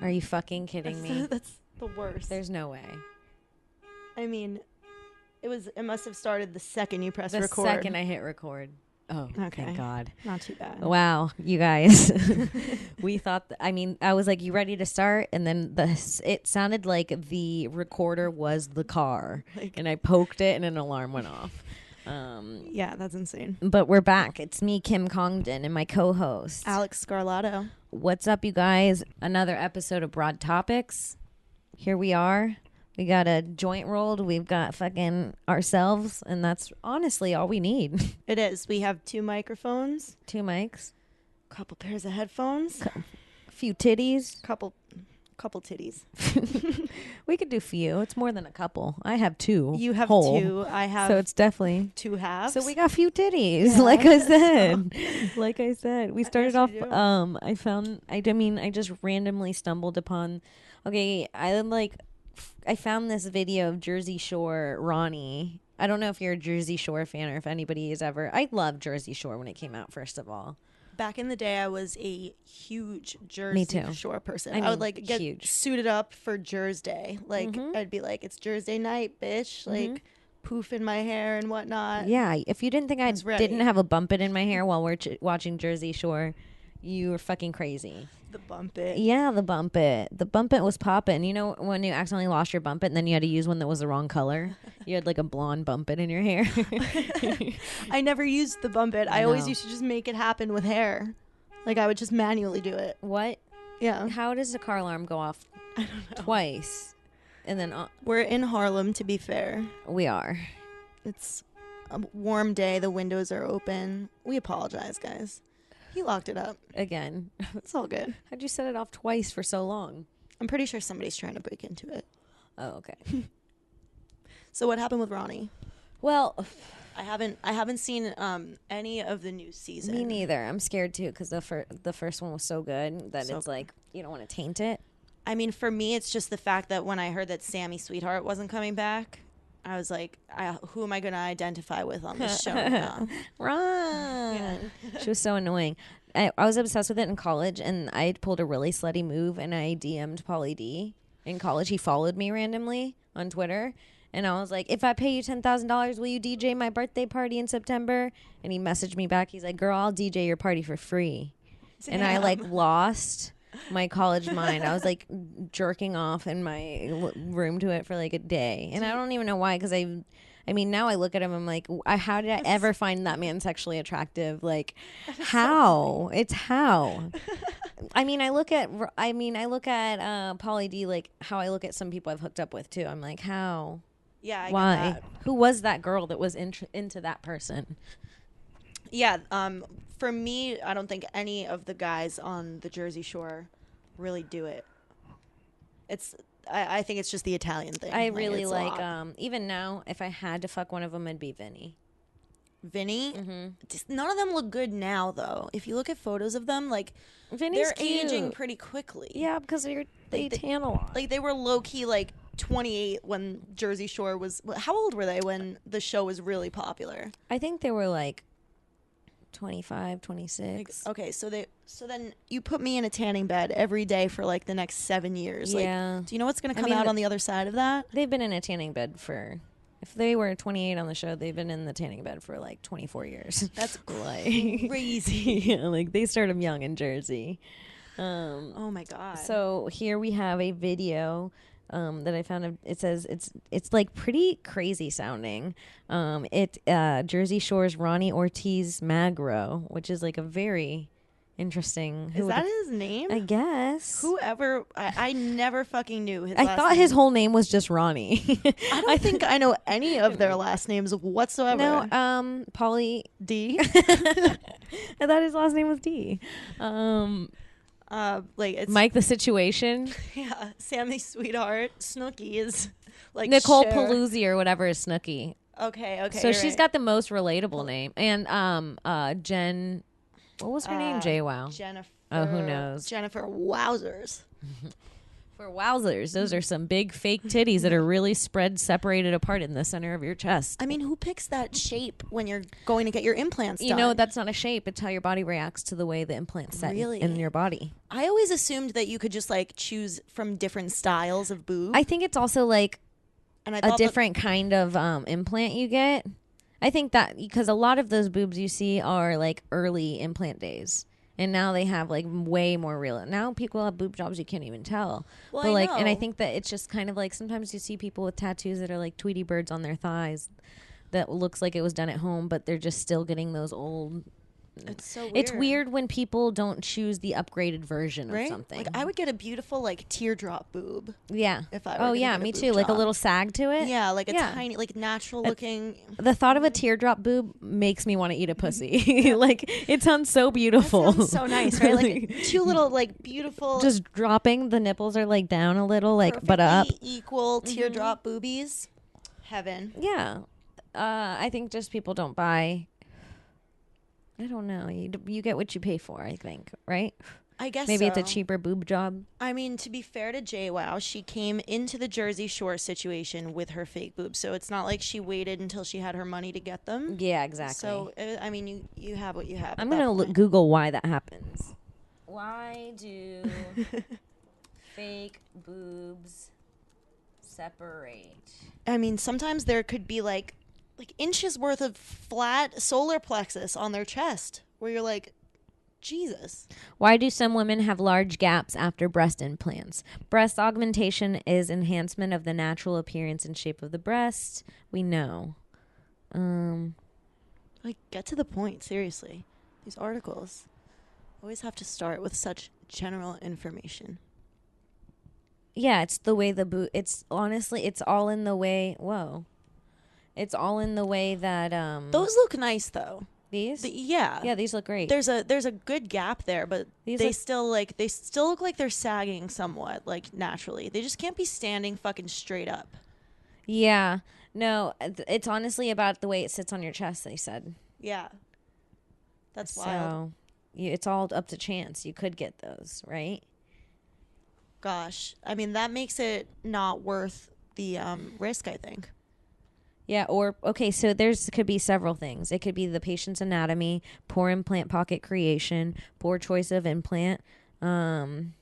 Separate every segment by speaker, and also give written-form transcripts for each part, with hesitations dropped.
Speaker 1: Are you fucking kidding me?
Speaker 2: That's the worst.
Speaker 1: There's no way.
Speaker 2: I mean, it must have started the second you press
Speaker 1: The
Speaker 2: record.
Speaker 1: second I hit record. Oh,
Speaker 2: Okay.
Speaker 1: thank God.
Speaker 2: Not too bad.
Speaker 1: Wow, you guys. We thought, I was like, you ready to start? And then it sounded like the recorder was the car. And I poked it and an alarm went off.
Speaker 2: Yeah, that's insane.
Speaker 1: But we're back. It's me, Kim Congdon, and my co-host,
Speaker 2: Alex Scarlato.
Speaker 1: What's up, you guys? Another episode of Broad Topics. Here we are. We got a joint rolled. We've got fucking ourselves, and that's honestly all we need.
Speaker 2: It is. We have 2 microphones,
Speaker 1: 2 mics,
Speaker 2: couple pairs of headphones,
Speaker 1: a few titties.
Speaker 2: couple titties.
Speaker 1: We could do few. It's more than a couple. I have 2.
Speaker 2: You have
Speaker 1: whole,
Speaker 2: 2. I have
Speaker 1: so it's definitely
Speaker 2: 2 halves.
Speaker 1: So we got few titties,
Speaker 2: Yeah,
Speaker 1: like I said. Like I said, we started off.
Speaker 2: you do.
Speaker 1: I just randomly stumbled upon. Okay, I found this video of Jersey Shore Ronnie. I don't know if you're a Jersey Shore fan or if anybody has ever. I loved Jersey Shore when it came out. First of all,
Speaker 2: Back in the day, I was a huge Jersey
Speaker 1: too.
Speaker 2: Shore person.
Speaker 1: I
Speaker 2: I would
Speaker 1: mean,
Speaker 2: get
Speaker 1: huge.
Speaker 2: suited up for Jersey Day. I'd be like, it's Jersey night, bitch. Poof in my hair and whatnot.
Speaker 1: yeah. If you didn't think I
Speaker 2: was ready.
Speaker 1: didn't have a bump it in my hair while we're watching Jersey Shore, you were fucking crazy.
Speaker 2: The bump it.
Speaker 1: Yeah, the bump it. The bump it was popping. You know when you accidentally lost your bump it and then you had to use one that was the wrong color? You had like a blonde bump it in your hair.
Speaker 2: I never used the bump it. I always used to just make it happen with hair. Like I would just manually do it.
Speaker 1: What?
Speaker 2: Yeah.
Speaker 1: How does the car alarm go off
Speaker 2: I don't know.
Speaker 1: twice? And then
Speaker 2: We're in Harlem, to be fair.
Speaker 1: we are.
Speaker 2: It's a warm day. The windows are open. We apologize, guys. He locked it up.
Speaker 1: Again.
Speaker 2: It's all good.
Speaker 1: How'd you set it off twice for so long?
Speaker 2: I'm pretty sure somebody's trying to break into it.
Speaker 1: Oh, okay.
Speaker 2: So what happened with Ronnie?
Speaker 1: Well,
Speaker 2: I haven't seen any of the new season.
Speaker 1: me neither. I'm scared too because the first one was so good that
Speaker 2: So
Speaker 1: it's like you don't want to taint it.
Speaker 2: I mean, for me, it's just the fact that when I heard that Sammy Sweetheart wasn't coming back, I was like, who am I going to identify with on this show now?
Speaker 1: Run. She was so annoying. I was obsessed with it in college, and I pulled a really slutty move, and I DM'd Pauly D in college. He followed me randomly on Twitter, and I was like, if I pay you $10,000, will you DJ my birthday party in September? And he messaged me back. He's like, girl, I'll DJ your party for free. And I lost my college mind. I was like jerking off in my room to it for like a day, and I don't even know why. Because I mean, now I look at him, I'm like, how did I ever find that man sexually attractive? Like, how? It's how. I mean, I look at Pauly D like how I look at some people I've hooked up with too. I'm like, how?
Speaker 2: Yeah,
Speaker 1: Why?
Speaker 2: get that.
Speaker 1: Who was that girl that was into that person?
Speaker 2: Yeah, for me, I don't think any of the guys on the Jersey Shore really do it. I think it's just the Italian thing.
Speaker 1: I really
Speaker 2: it's
Speaker 1: like
Speaker 2: odd.
Speaker 1: even now, if I had to fuck one of them, it'd be Vinny.
Speaker 2: Vinny.
Speaker 1: Mm-hmm.
Speaker 2: Just, none of them look good now, though. If you look at photos of them, like
Speaker 1: Vinny's
Speaker 2: they're
Speaker 1: cute.
Speaker 2: aging pretty quickly.
Speaker 1: Yeah, because they tan a lot.
Speaker 2: Like they were low key like 28 when Jersey Shore was. How old were they when the show was really popular?
Speaker 1: I think they were like 25, 26.
Speaker 2: Okay, so then you put me in a tanning bed every day for like the next 7 years.
Speaker 1: Yeah.
Speaker 2: Like, do you know what's going to come out on the other side of that?
Speaker 1: They've been in a tanning bed for, if they were 28 on the show, they've been in the tanning bed for like 24 years.
Speaker 2: That's
Speaker 1: like
Speaker 2: crazy.
Speaker 1: Yeah, like they started young in Jersey.
Speaker 2: Oh my God.
Speaker 1: So here we have a video that I found. It says it's like pretty crazy sounding. Jersey Shore's Ronnie Ortiz Magro, which is like a very interesting.
Speaker 2: Is that his name?
Speaker 1: I guess.
Speaker 2: Whoever. I never fucking knew his
Speaker 1: I
Speaker 2: last
Speaker 1: thought
Speaker 2: name.
Speaker 1: his whole name was just Ronnie.
Speaker 2: I don't think I know any of their last names whatsoever.
Speaker 1: No, Pauly
Speaker 2: D.
Speaker 1: I thought his last name was D.
Speaker 2: Like it's
Speaker 1: Mike the Situation.
Speaker 2: Yeah, Sammy Sweetheart. Snooki is like
Speaker 1: Nicole
Speaker 2: Cher.
Speaker 1: Paluzzi or whatever is Snooki.
Speaker 2: Okay.
Speaker 1: So
Speaker 2: you're
Speaker 1: she's
Speaker 2: right.
Speaker 1: got the most relatable name. And Jen, what was her name? JWoww.
Speaker 2: Jennifer.
Speaker 1: Oh, who knows?
Speaker 2: Jennifer Wowzers.
Speaker 1: For wowzers, those are some big fake titties that are really separated apart in the center of your chest.
Speaker 2: I mean, who picks that shape when you're going to get your implants done?
Speaker 1: You know, that's not a shape. It's how your body reacts to the way the implant's set in your body.
Speaker 2: I always assumed that you could just like choose from different styles of boob.
Speaker 1: I think it's also like a different kind of implant you get. I think that because a lot of those boobs you see are like early implant days. And now they have like way more real. Now people have boob jobs you can't even tell.
Speaker 2: Well,
Speaker 1: but like,
Speaker 2: I know.
Speaker 1: and I think that it's just kind of like sometimes you see people with tattoos that are like Tweety birds on their thighs, that looks like it was done at home, but they're just still getting those old.
Speaker 2: It's so weird.
Speaker 1: It's weird when people don't choose the upgraded version of something.
Speaker 2: Like I would get a beautiful like teardrop boob.
Speaker 1: Yeah.
Speaker 2: If I were get
Speaker 1: me
Speaker 2: a boob
Speaker 1: too. Like a
Speaker 2: job.
Speaker 1: little sag to it.
Speaker 2: Yeah, like a tiny, like natural looking.
Speaker 1: The thought of a teardrop boob makes me want to eat a pussy. Like it sounds so beautiful.
Speaker 2: That sounds so nice, right? Like two little like beautiful.
Speaker 1: Just dropping. The nipples are like down a little, like but up.
Speaker 2: Equal teardrop boobies. Heaven.
Speaker 1: Yeah. I think just people don't buy. I don't know. You get what you pay for, I think, right?
Speaker 2: I guess
Speaker 1: maybe
Speaker 2: so.
Speaker 1: It's a cheaper boob job.
Speaker 2: I mean, to be fair to JWoww, she came into the Jersey Shore situation with her fake boobs, so it's not like she waited until she had her money to get them.
Speaker 1: Yeah, exactly.
Speaker 2: So I mean, you have what you have.
Speaker 1: I'm gonna Google why that happens. Why do fake boobs separate?
Speaker 2: I mean, sometimes there could be like inches worth of flat solar plexus on their chest where you're like, Jesus.
Speaker 1: Why do some women have large gaps after breast implants? Breast augmentation is enhancement of the natural appearance and shape of the breast. We know.
Speaker 2: Like, get to the point, seriously. These articles always have to start with such general information.
Speaker 1: Yeah, it's the way it's honestly, it's all in the way. Whoa. It's all in the way that
Speaker 2: those look nice though.
Speaker 1: These?
Speaker 2: Yeah,
Speaker 1: these look great.
Speaker 2: There's a good gap there, but they still look like they're sagging somewhat, like naturally. They just can't be standing fucking straight up.
Speaker 1: Yeah. No, it's honestly about the way it sits on your chest, they said.
Speaker 2: Yeah. That's wild.
Speaker 1: It's all up to chance. You could get those, right?
Speaker 2: Gosh. I mean, that makes it not worth the risk, I think.
Speaker 1: Yeah, so could be several things. It could be the patient's anatomy, poor implant pocket creation, poor choice of implant, and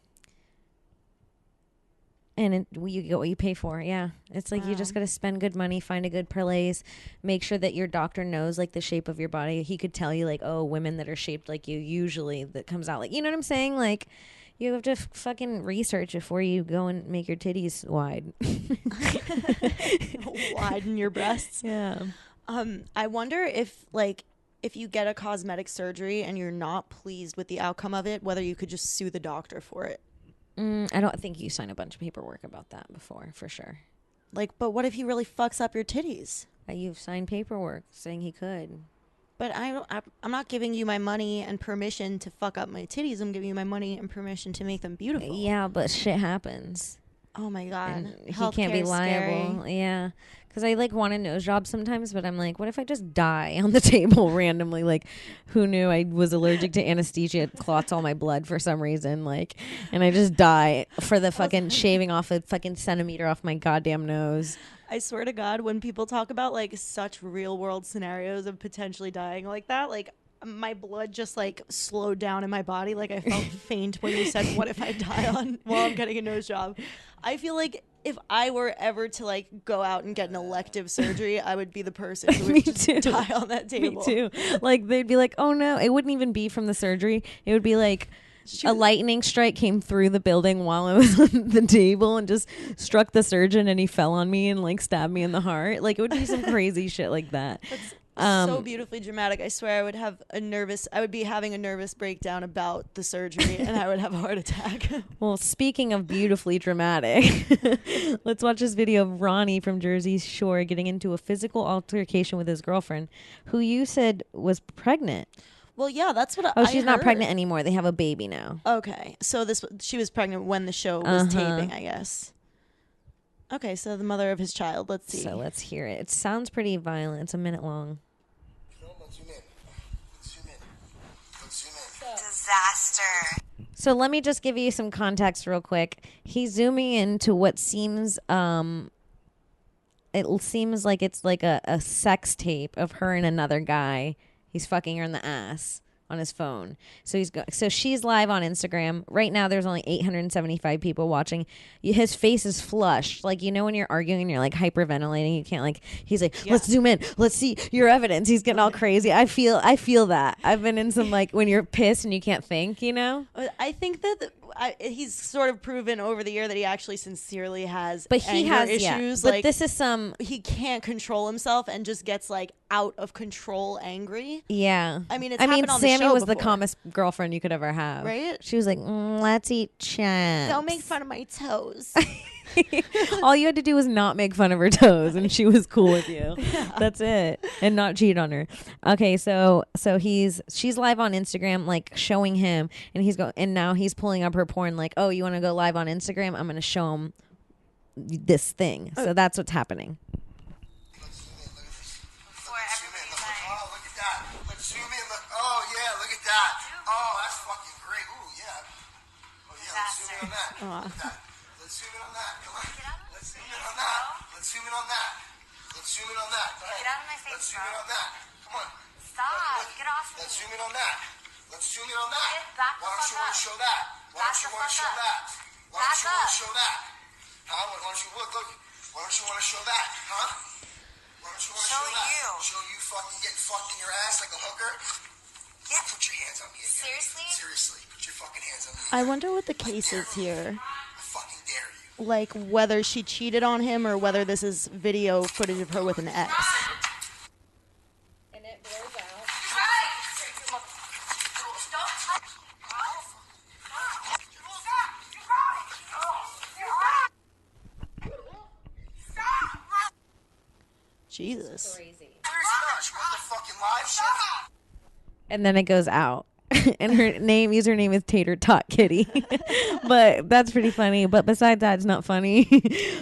Speaker 1: you get what you pay for. Yeah, it's like you just got to spend good money, find a good place, make sure that your doctor knows like the shape of your body. He could tell you like, oh, women that are shaped like you usually that comes out like, you know what I'm saying? Like, you have to fucking research before you go and make your titties wide.
Speaker 2: Widen your breasts.
Speaker 1: Yeah.
Speaker 2: I wonder if you get a cosmetic surgery and you're not pleased with the outcome of it, whether you could just sue the doctor for it.
Speaker 1: I don't think you sign a bunch of paperwork about that before, for sure.
Speaker 2: Like, but what if he really fucks up your titties?
Speaker 1: You've signed paperwork saying he could.
Speaker 2: But I'm not giving you my money and permission to fuck up my titties. I'm giving you my money and permission to make them beautiful.
Speaker 1: Yeah, but shit happens.
Speaker 2: Oh my God.
Speaker 1: And he can't be liable.
Speaker 2: Scary.
Speaker 1: Yeah. Because I like want a nose job sometimes, but I'm like, what if I just die on the table randomly? Like, who knew I was allergic to anesthesia? It clots all my blood for some reason. Like, and I just die for the fucking shaving off a fucking centimeter off my goddamn nose.
Speaker 2: I swear to God, when people talk about like such real world scenarios of potentially dying like that, like my blood just like slowed down in my body. Like I felt faint when you said, what if I die while I'm getting a nose job? I feel like if I were ever to like go out and get an elective surgery, I would be the person who would just die on that table.
Speaker 1: Me too. Like they'd be like, oh no, it wouldn't even be from the surgery. It would be like a lightning strike came through the building while I was on the table and just struck the surgeon and he fell on me and like stabbed me in the heart. Like it would be some crazy shit like that.
Speaker 2: That's so beautifully dramatic. I swear I would be having a nervous breakdown about the surgery and I would have a heart attack.
Speaker 1: Well, speaking of beautifully dramatic, let's watch this video of Ronnie from Jersey Shore getting into a physical altercation with his girlfriend, who you said was pregnant.
Speaker 2: Well, yeah, that's what I
Speaker 1: she's
Speaker 2: heard.
Speaker 1: Not pregnant anymore. They have a baby now.
Speaker 2: Okay. So she was pregnant when the show was taping, I guess. Okay, so the mother of his child. Let's see.
Speaker 1: So let's hear it. It sounds pretty violent. It's a minute long.
Speaker 3: Disaster.
Speaker 1: So let me just give you some context real quick. He's zooming into what seems it seems like it's like a sex tape of her and another guy. He's fucking her in the ass on his phone. So so she's live on Instagram. Right now there's only 875 people watching. His face is flushed. Like, you know when you're arguing and you're like hyperventilating, you can't like, he's like, let's zoom in. Let's see your evidence. He's getting all crazy. I feel that. I've been in some like when you're pissed and you can't think, you know?
Speaker 2: I think that he's sort of proven over the year that he actually sincerely has
Speaker 1: but he
Speaker 2: anger
Speaker 1: has
Speaker 2: issues.
Speaker 1: But
Speaker 2: like,
Speaker 1: this is some
Speaker 2: he can't control himself and just gets like out of control angry.
Speaker 1: Yeah.
Speaker 2: I mean, happened on the
Speaker 1: Sammy
Speaker 2: show
Speaker 1: was the
Speaker 2: before.
Speaker 1: calmest girlfriend you could ever have.
Speaker 2: Right?
Speaker 1: She was like, let's eat chips.
Speaker 2: Don't make fun of my toes.
Speaker 1: All you had to do was not make fun of her toes, and she was cool with you. Yeah. That's it, and not cheat on her. Okay, so she's live on Instagram, like showing him, and now he's pulling up her porn, like, oh, you want to go live on Instagram? I'm gonna show him this thing. So that's what's happening.
Speaker 3: Let's zoom in on that. Come on. Let's zoom in on that. Let's zoom in on that. Let's zoom in on that. Go ahead.
Speaker 4: Get out of my face,
Speaker 3: Let's zoom in on that. Come on.
Speaker 4: Stop. Get off me.
Speaker 3: Let's zoom in on that. Let's zoom in on that.
Speaker 4: Back
Speaker 3: Why don't you want to show that? Why don't you want to show that? Why don't you want to show that? Huh? Why don't you look? Why don't you want to show that? Huh? Why don't you want to show that? Show you fucking getting fucked in your ass like a hooker? Yeah, put your hands on me again.
Speaker 4: Seriously?
Speaker 3: Seriously, put your fucking hands on me again.
Speaker 2: I wonder what the case is here.
Speaker 3: I fucking dare you.
Speaker 2: Like whether she cheated on him or whether this is video footage of her with an ex.
Speaker 1: And it blows out.
Speaker 2: Jesus.
Speaker 1: Crazy.
Speaker 3: What the fucking live shit?
Speaker 1: And then it goes out. And her username is Tater Tot Kitty. But that's pretty funny. But besides that, it's not funny.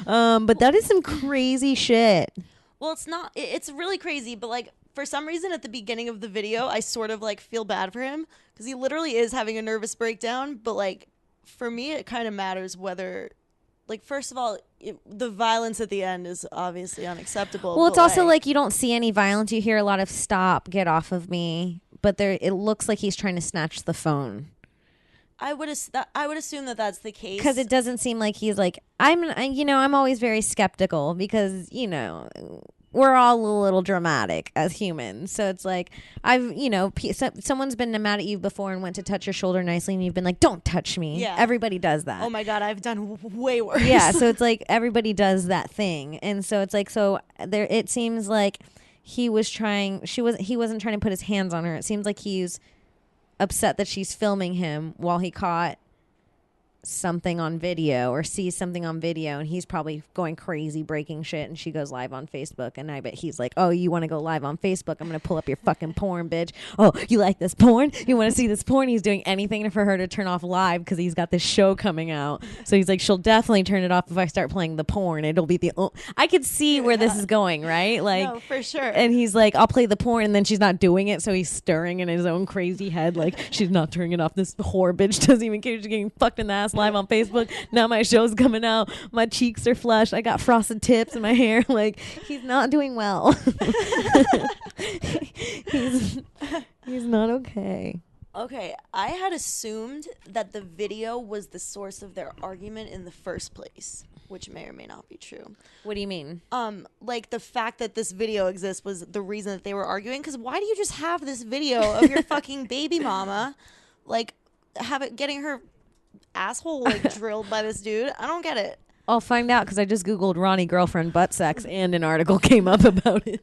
Speaker 1: But that is some crazy shit.
Speaker 2: Well, it's not. It's really crazy. But like for some reason, at the beginning of the video, I sort of like feel bad for him because he literally is having a nervous breakdown. But like for me, it kind of matters whether. Like, first of all, the violence at the end is obviously unacceptable.
Speaker 1: Well, it's also like you don't see any violence. You hear a lot of "stop, get off of me," but it looks like he's trying to snatch the phone.
Speaker 2: I would assume that that's the case
Speaker 1: because it doesn't seem like he's like I'm always very skeptical because we're all a little dramatic as humans. So it's like someone's been mad at you before and went to touch your shoulder nicely and you've been like, don't touch me.
Speaker 2: Yeah.
Speaker 1: Everybody does that.
Speaker 2: Oh my God, I've done way worse.
Speaker 1: Yeah. So it's like everybody does that thing. And so it's like, it seems like he wasn't trying to put his hands on her. It seems like he's upset that she's filming him while he caught something on video or sees something on video, and he's probably going crazy breaking shit, and she goes live on Facebook, and I bet he's like, oh, you want to go live on Facebook? I'm gonna pull up your fucking porn, bitch. Oh, you like this porn? You want to see this porn? He's doing anything for her to turn off live because he's got this show coming out. So he's like, she'll definitely turn it off if I start playing the porn. It'll be I could see where this is going, right? Like,
Speaker 2: no, for sure.
Speaker 1: And he's like, I'll play the porn, and then she's not doing it, so he's stirring in his own crazy head like, she's not turning it off. This whore bitch doesn't even care. She's getting fucked in the ass live on Facebook. Now my show's coming out. My cheeks are flushed. I got frosted tips in my hair. Like, he's not doing well. he's not okay.
Speaker 2: Okay, I had assumed that the video was the source of their argument in the first place, which may or may not be true.
Speaker 1: What do you mean?
Speaker 2: Like the fact that this video exists was the reason that they were arguing. Because why do you just have this video of your fucking baby mama, like, getting her asshole like drilled by this dude? I don't get it.
Speaker 1: I'll find out because I just Googled Ronnie girlfriend butt sex and an article came up about it.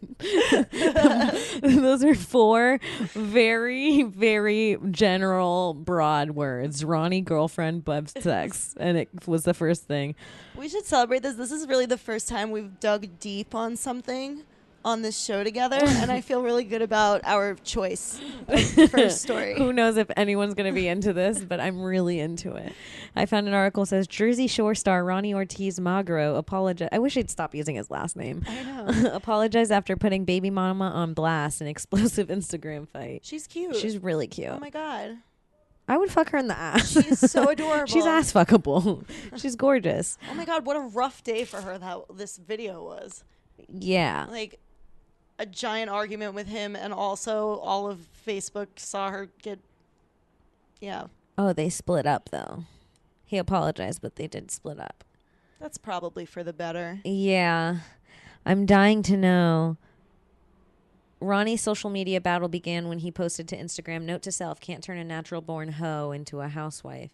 Speaker 1: Those are 4 very, very general, broad words. Ronnie girlfriend butt sex. And it was the first thing.
Speaker 2: We should celebrate this. This is really the first time we've dug deep on something on this show together, and I feel really good about our choice of the first story.
Speaker 1: Who knows if anyone's going to be into this, but I'm really into it. I found an article that says Jersey Shore star Ronnie Ortiz Magro apologized. I wish he'd stop using his last name.
Speaker 2: I know.
Speaker 1: Apologized after putting baby mama on blast in explosive Instagram fight.
Speaker 2: She's cute.
Speaker 1: She's really cute.
Speaker 2: Oh my God.
Speaker 1: I would fuck her in the ass.
Speaker 2: She's so adorable.
Speaker 1: She's ass fuckable. She's gorgeous.
Speaker 2: Oh my God, what a rough day for her that this video was.
Speaker 1: Yeah.
Speaker 2: Like, a giant argument with him, and also all of Facebook saw her get... Yeah.
Speaker 1: Oh, they split up, though. He apologized, but they did split up.
Speaker 2: That's probably for the better.
Speaker 1: Yeah. I'm dying to know. Ronnie's social media battle began when he posted to Instagram, "Note to self, can't turn a natural born hoe into a housewife.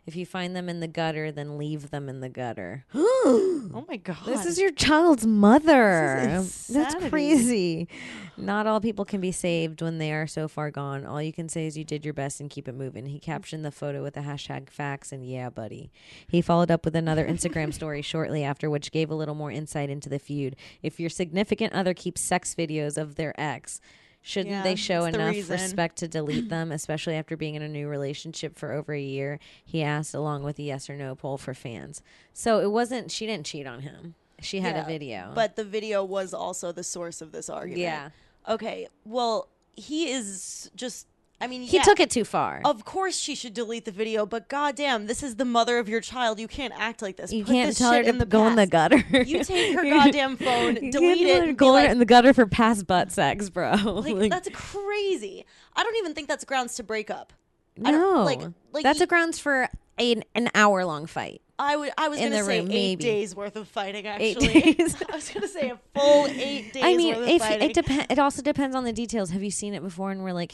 Speaker 1: If you find them in the gutter, then leave them in the gutter."
Speaker 2: Oh my God.
Speaker 1: This is your child's mother.
Speaker 2: This is
Speaker 1: That's
Speaker 2: insanity.
Speaker 1: crazy. Not all people can be saved when they are so far gone. All you can say is you did your best and keep it moving. He captioned the photo with the hashtag facts and yeah, buddy. He followed up with another Instagram story shortly after, which gave a little more insight into the feud. If your significant other keeps sex videos of their ex, shouldn't they show
Speaker 2: that's the
Speaker 1: enough
Speaker 2: reason.
Speaker 1: respect to delete them, especially after being in a new relationship for over a year? He asked, along with a yes or no poll for fans. So it wasn't, she didn't cheat on him. She had a video.
Speaker 2: But the video was also the source of this argument.
Speaker 1: Yeah.
Speaker 2: Okay. Well, he is just... I mean,
Speaker 1: He took it too far.
Speaker 2: Of course she should delete the video, but goddamn, this is the mother of your child. You can't act like this.
Speaker 1: You
Speaker 2: Put
Speaker 1: can't
Speaker 2: this
Speaker 1: tell her
Speaker 2: shit
Speaker 1: to
Speaker 2: in the
Speaker 1: go in the
Speaker 2: past.
Speaker 1: gutter.
Speaker 2: You take her goddamn phone,
Speaker 1: You
Speaker 2: delete
Speaker 1: can't
Speaker 2: it,
Speaker 1: let her
Speaker 2: and
Speaker 1: go
Speaker 2: be like,
Speaker 1: in the gutter for past butt sex, bro.
Speaker 2: like, that's crazy. I don't even think that's grounds to break up. I don't-
Speaker 1: no,
Speaker 2: like
Speaker 1: that's a grounds for an hour-long fight.
Speaker 2: I was
Speaker 1: in
Speaker 2: gonna
Speaker 1: the
Speaker 2: say
Speaker 1: room,
Speaker 2: 8
Speaker 1: maybe.
Speaker 2: days worth of fighting.
Speaker 1: 8
Speaker 2: Actually,
Speaker 1: days.
Speaker 2: I was gonna say a full 8 days.
Speaker 1: I mean,
Speaker 2: worth of
Speaker 1: if
Speaker 2: fighting.
Speaker 1: it also depends on the details. Have you seen it before? And we're like,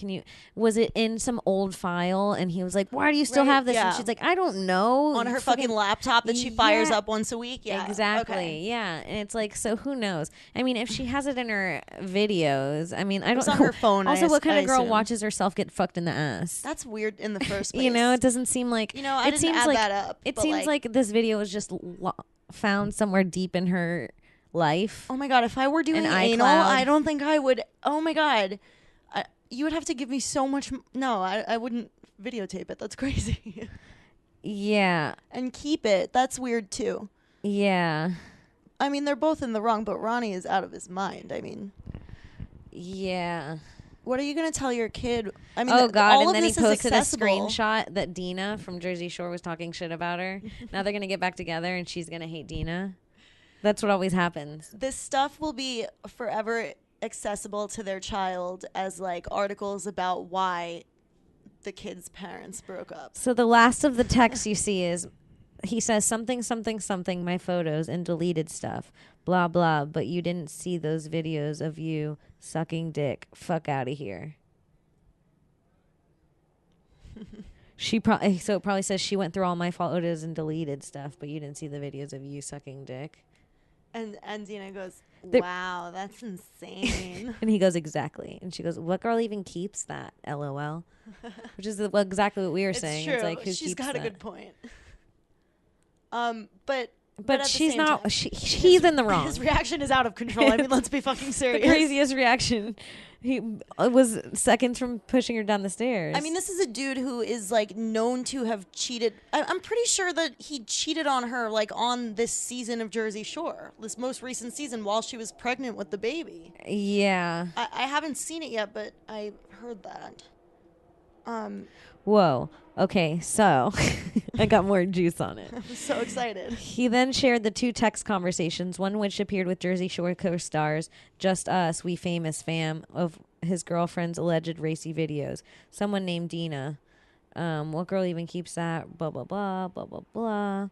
Speaker 1: was it in some old file? And he was like, why do you still
Speaker 2: Right,
Speaker 1: have this?
Speaker 2: yeah.
Speaker 1: And she's like, I don't know.
Speaker 2: on her fucking laptop that she fires
Speaker 1: Yeah.
Speaker 2: up once a week. Yeah,
Speaker 1: Exactly.
Speaker 2: Okay.
Speaker 1: Yeah. And it's like, so who knows? I mean, if she has it in her videos, I mean, I don't
Speaker 2: was
Speaker 1: know.
Speaker 2: on her phone,
Speaker 1: Also, what kind
Speaker 2: I
Speaker 1: of girl
Speaker 2: assume.
Speaker 1: watches herself get fucked in the ass?
Speaker 2: That's weird in the first place.
Speaker 1: You know, it doesn't seem like.
Speaker 2: You know, I
Speaker 1: it
Speaker 2: didn't
Speaker 1: seems
Speaker 2: add
Speaker 1: like,
Speaker 2: that up,
Speaker 1: It
Speaker 2: but,
Speaker 1: seems like this video was just found somewhere deep in her life.
Speaker 2: Oh my God, if I were doing
Speaker 1: An
Speaker 2: anal,
Speaker 1: iCloud.
Speaker 2: I don't think I would. Oh my God. You would have to give me so much. No, I wouldn't videotape it. That's crazy.
Speaker 1: Yeah.
Speaker 2: And keep it. That's weird too.
Speaker 1: Yeah.
Speaker 2: I mean, they're both in the wrong, but Ronnie is out of his mind. I mean,
Speaker 1: Yeah.
Speaker 2: what are you going to tell your kid? I mean,
Speaker 1: Oh God!
Speaker 2: all
Speaker 1: And
Speaker 2: of
Speaker 1: then he
Speaker 2: this is
Speaker 1: posted a
Speaker 2: accessible.
Speaker 1: screenshot that Dina from Jersey Shore was talking shit about her. Now they're gonna get back together, and she's gonna hate Dina. That's what always happens.
Speaker 2: This stuff will be forever accessible to their child as like articles about why the kid's parents broke up.
Speaker 1: So the last of the text you see is, he says something, something, something, my photos and deleted stuff, blah, blah, but you didn't see those videos of you sucking dick. Fuck out of here. So it probably says she went through all my photos and deleted stuff, but you didn't see the videos of you sucking dick.
Speaker 2: And Dina goes,
Speaker 1: They're-
Speaker 2: wow, that's insane.
Speaker 1: And he goes, exactly. And she goes, what girl even keeps that? LOL. Which is exactly what we were
Speaker 2: It's
Speaker 1: saying.
Speaker 2: true.
Speaker 1: It's like, who
Speaker 2: She's
Speaker 1: keeps
Speaker 2: got
Speaker 1: that?
Speaker 2: a good point. But
Speaker 1: But
Speaker 2: at the
Speaker 1: she's
Speaker 2: same
Speaker 1: not.
Speaker 2: time,
Speaker 1: He's in the wrong.
Speaker 2: His reaction is out of control. I mean, let's be fucking
Speaker 1: The
Speaker 2: serious.
Speaker 1: craziest reaction. He was seconds from pushing her down the stairs.
Speaker 2: I mean, this is a dude who is like known to have cheated. I'm pretty sure that he cheated on her like on this season of Jersey Shore, this most recent season, while she was pregnant with the baby.
Speaker 1: Yeah.
Speaker 2: I haven't seen it yet, but I heard that.
Speaker 1: Whoa. Okay, so I got more juice on it.
Speaker 2: I'm so excited.
Speaker 1: He then shared the two text conversations, one which appeared with Jersey Shore co-stars Just Us, We Famous Fam, of his girlfriend's alleged racy videos. Someone named Dina. What girl even keeps that? Blah, blah, blah, blah, blah, blah.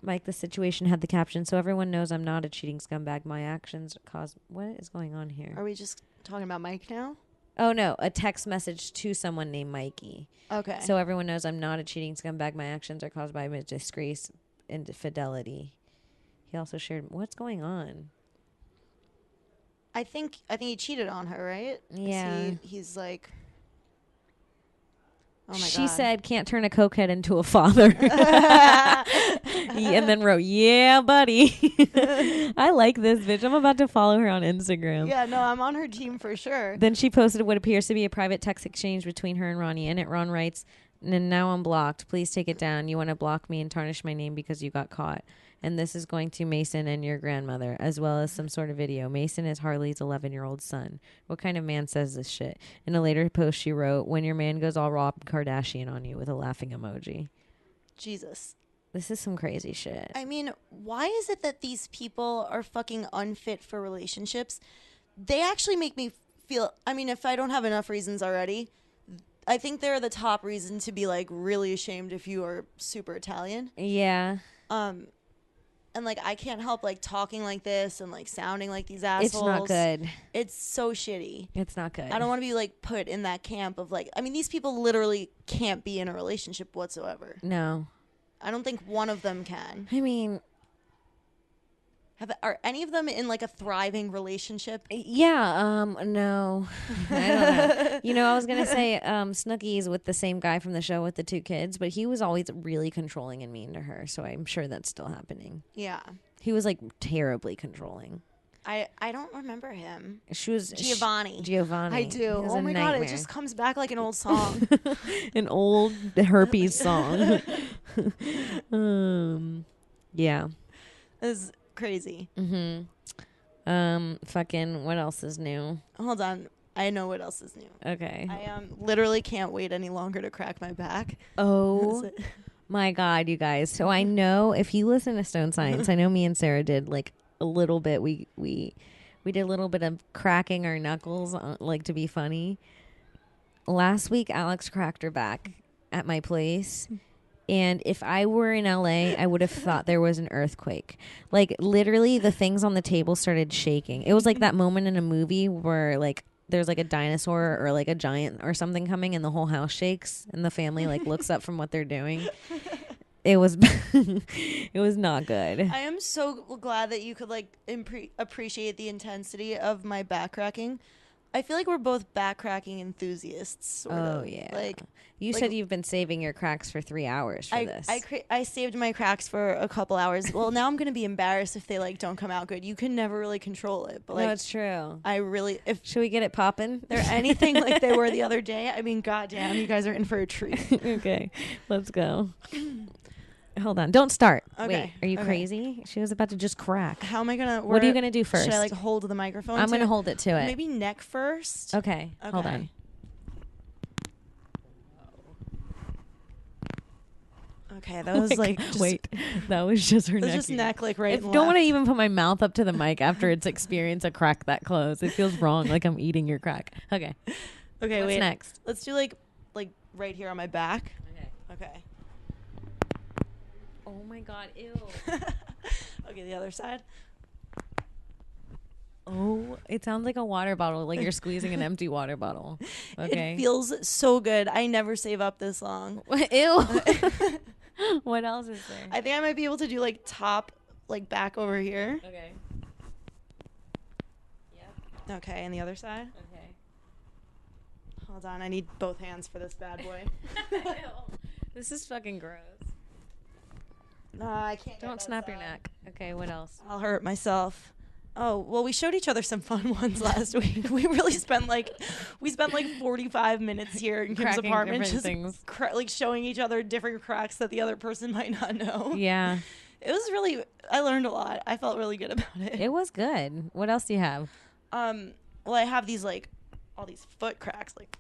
Speaker 1: Mike, the situation had the caption, so everyone knows I'm not a cheating scumbag. My actions caused... What is going on here?
Speaker 2: Are we just talking about Mike now?
Speaker 1: Oh, no. A text message to someone named Mikey.
Speaker 2: Okay.
Speaker 1: So everyone knows I'm not a cheating scumbag. My actions are caused by my disgrace and fidelity. He also shared... What's going on?
Speaker 2: I think he cheated on her, right? 'Cause
Speaker 1: Yeah.
Speaker 2: He's like... Oh my
Speaker 1: She
Speaker 2: God.
Speaker 1: said, can't turn a cokehead into a father. And then wrote, yeah, buddy. I like this bitch. I'm about to follow her on Instagram.
Speaker 2: Yeah, no, I'm on her team for sure.
Speaker 1: Then she posted what appears to be a private text exchange between her and Ronnie. In it, Ron writes, and now I'm blocked. Please take it down. You want to block me and tarnish my name because you got caught. and this is going to Mason and your grandmother, as well as some sort of video. Mason is Harley's 11-year-old son. What kind of man says this shit? In a later post, she wrote, when your man goes all Rob Kardashian on you, with a laughing emoji.
Speaker 2: Jesus.
Speaker 1: This is some crazy shit.
Speaker 2: I mean, why is it that these people are fucking unfit for relationships? They actually make me feel, I mean, if I don't have enough reasons already, I think they're the top reason to be like really ashamed if you are super Italian.
Speaker 1: Yeah.
Speaker 2: And like I can't help like talking like this and like sounding like these assholes.
Speaker 1: It's not good.
Speaker 2: It's so shitty.
Speaker 1: It's not good.
Speaker 2: I don't want to be like put in that camp of like, I mean, these people literally can't be in a relationship whatsoever.
Speaker 1: No.
Speaker 2: I don't think one of them can.
Speaker 1: I mean,
Speaker 2: Are any of them in like a thriving relationship?
Speaker 1: yeah, no. I don't know. I was going to say Snooki's with the same guy from the show with the 2 kids, but he was always really controlling and mean to her, so I'm sure that's still happening.
Speaker 2: Yeah.
Speaker 1: He was like terribly controlling.
Speaker 2: I don't remember him.
Speaker 1: She was
Speaker 2: Giovanni.
Speaker 1: Giovanni.
Speaker 2: I do. Oh my God, it just comes back like an old song.
Speaker 1: An old herpes song. Yeah.
Speaker 2: It's crazy.
Speaker 1: Fucking what else is new?
Speaker 2: Hold on. I know what else is new.
Speaker 1: Okay.
Speaker 2: I literally can't wait any longer to crack my back.
Speaker 1: Oh my God, you guys. So I know if you listen to Stone Science, I know me and Sarah did like a little bit. We did a little bit of cracking our knuckles, like to be funny. Last week, Alex cracked her back at my place. And if I were in LA, I would have thought there was an earthquake. Like literally the things on the table started shaking. It was like that moment in a movie where like there's like a dinosaur or like a giant or something coming and the whole house shakes and the family like looks up from what they're doing. It was it was not good.
Speaker 2: I am so glad that you could like appreciate the intensity of my back cracking. I feel like we're both back cracking enthusiasts. Sort of.
Speaker 1: Yeah.
Speaker 2: Like
Speaker 1: you said you've been saving your cracks for 3 hours for this.
Speaker 2: I saved my cracks for a couple hours. Well, now I'm gonna be embarrassed if they like don't come out good. You can never really control it. But like,
Speaker 1: no, it's true.
Speaker 2: I really
Speaker 1: Should we get it popping?
Speaker 2: they're anything like they were the other day. I mean, goddamn, you guys are in for a treat.
Speaker 1: Okay, let's go. Hold on. Don't start.
Speaker 2: Okay.
Speaker 1: Wait, are you crazy? She was about to just crack.
Speaker 2: How am I gonna?
Speaker 1: What are you gonna do first?
Speaker 2: Should I like hold the microphone?
Speaker 1: I'm gonna hold it to it.
Speaker 2: Maybe neck first.
Speaker 1: Okay. Hold on.
Speaker 2: Okay, that was like just,
Speaker 1: wait. That was just her
Speaker 2: It was
Speaker 1: neck.
Speaker 2: just neck like right.
Speaker 1: Don't want to even put my mouth up to the mic after it's experienced a crack that close. It feels wrong, like I'm eating your crack. Okay.
Speaker 2: Okay.
Speaker 1: What's
Speaker 2: wait.
Speaker 1: next?
Speaker 2: Let's do like right here on my back. Okay.
Speaker 1: Oh my God! Ew.
Speaker 2: Okay, the other side.
Speaker 1: Oh, it sounds like a water bottle, like you're squeezing an empty water bottle. Okay.
Speaker 2: It feels so good. I never save up this long.
Speaker 1: Ew. What else is there?
Speaker 2: I think I might be able to do like top, like back over here.
Speaker 1: Okay. Yep.
Speaker 2: Okay, and the other side.
Speaker 1: Okay.
Speaker 2: Hold on, I need both hands for this bad boy.
Speaker 1: This is fucking gross.
Speaker 2: No, I can't.
Speaker 1: Don't snap your neck. Okay, what else?
Speaker 2: I'll hurt myself. Oh, well, we showed each other some fun ones last week. We really spent like 45 minutes here in Kim's
Speaker 1: Cracking
Speaker 2: apartment
Speaker 1: different
Speaker 2: just
Speaker 1: things.
Speaker 2: like showing each other different cracks that the other person might not know.
Speaker 1: Yeah.
Speaker 2: It was really, I learned a lot. I felt really good about it.
Speaker 1: It was good. What else do you have?
Speaker 2: Well, I have these like all these foot cracks like.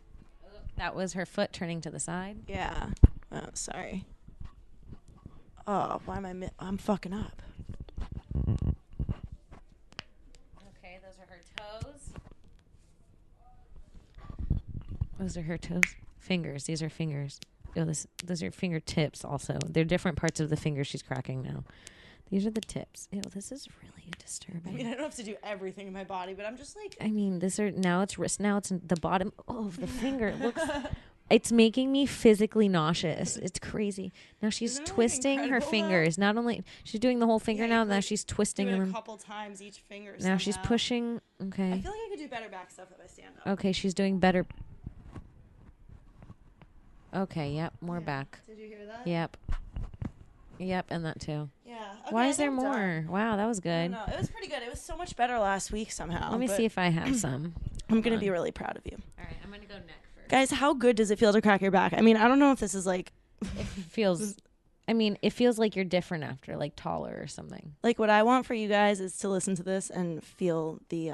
Speaker 1: That was her foot turning to the side.
Speaker 2: Yeah. Oh, sorry. Oh, why am I'm fucking up.
Speaker 1: Okay, those are her toes. Those are her toes. Fingers. These are fingers. Oh, those are fingertips also. They're different parts of the finger she's cracking now. These are the tips. Ew, this is really disturbing.
Speaker 2: I mean, I don't have to do everything in my body, but I'm just like.
Speaker 1: I mean, now it's wrist. Now it's the bottom of the finger. It looks. It's making me physically nauseous. It's crazy. Now she's
Speaker 2: Isn't it, like,
Speaker 1: twisting her
Speaker 2: incredible,
Speaker 1: fingers. Not only she's doing the whole finger now. Now
Speaker 2: like,
Speaker 1: she's twisting
Speaker 2: do it
Speaker 1: them.
Speaker 2: a couple times each finger.
Speaker 1: Now she's
Speaker 2: somehow.
Speaker 1: pushing. Okay.
Speaker 2: I feel like I could do better back stuff if I stand up.
Speaker 1: Okay, she's doing better. Okay, yep, more back.
Speaker 2: Did you hear that?
Speaker 1: Yep. Yep, and that too.
Speaker 2: Yeah. Okay,
Speaker 1: Why
Speaker 2: I
Speaker 1: is there
Speaker 2: think I'm
Speaker 1: more?
Speaker 2: done.
Speaker 1: Wow, that was
Speaker 2: I
Speaker 1: good.
Speaker 2: don't know. It was pretty good. It was so much better last week somehow.
Speaker 1: Let me see if I have some.
Speaker 2: I'm going to be really proud of you.
Speaker 1: All right, I'm going to go neck first.
Speaker 2: Guys, how good does it feel to crack your back? I mean, I don't know if this is like.
Speaker 1: It feels... I mean, it feels like you're different after, like taller or something.
Speaker 2: Like what I want for you guys is to listen to this and feel the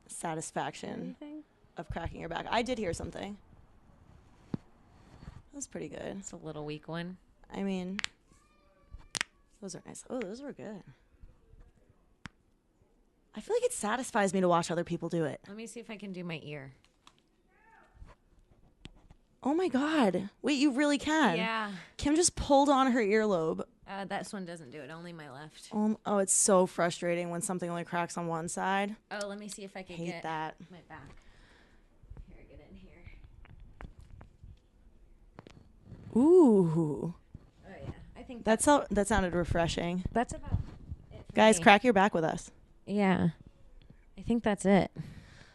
Speaker 2: satisfaction of cracking your back. I did hear something. That was pretty good.
Speaker 1: It's a little weak one.
Speaker 2: I mean, those are nice. Oh, those were good. I feel like it satisfies me to watch other people do it.
Speaker 1: Let me see if I can do my ear.
Speaker 2: Oh my God. Wait, you really can?
Speaker 1: Yeah.
Speaker 2: Kim just pulled on her earlobe.
Speaker 1: This one doesn't do it. Only my left.
Speaker 2: Oh, it's so frustrating when something only cracks on one side.
Speaker 1: Oh, let me see if I can get
Speaker 2: that.
Speaker 1: my back. Here, get in here.
Speaker 2: Ooh.
Speaker 1: Oh yeah, I think
Speaker 2: that sounded refreshing.
Speaker 1: that's about it for
Speaker 2: Guys,
Speaker 1: me.
Speaker 2: crack your back with us.
Speaker 1: Yeah, I think that's it.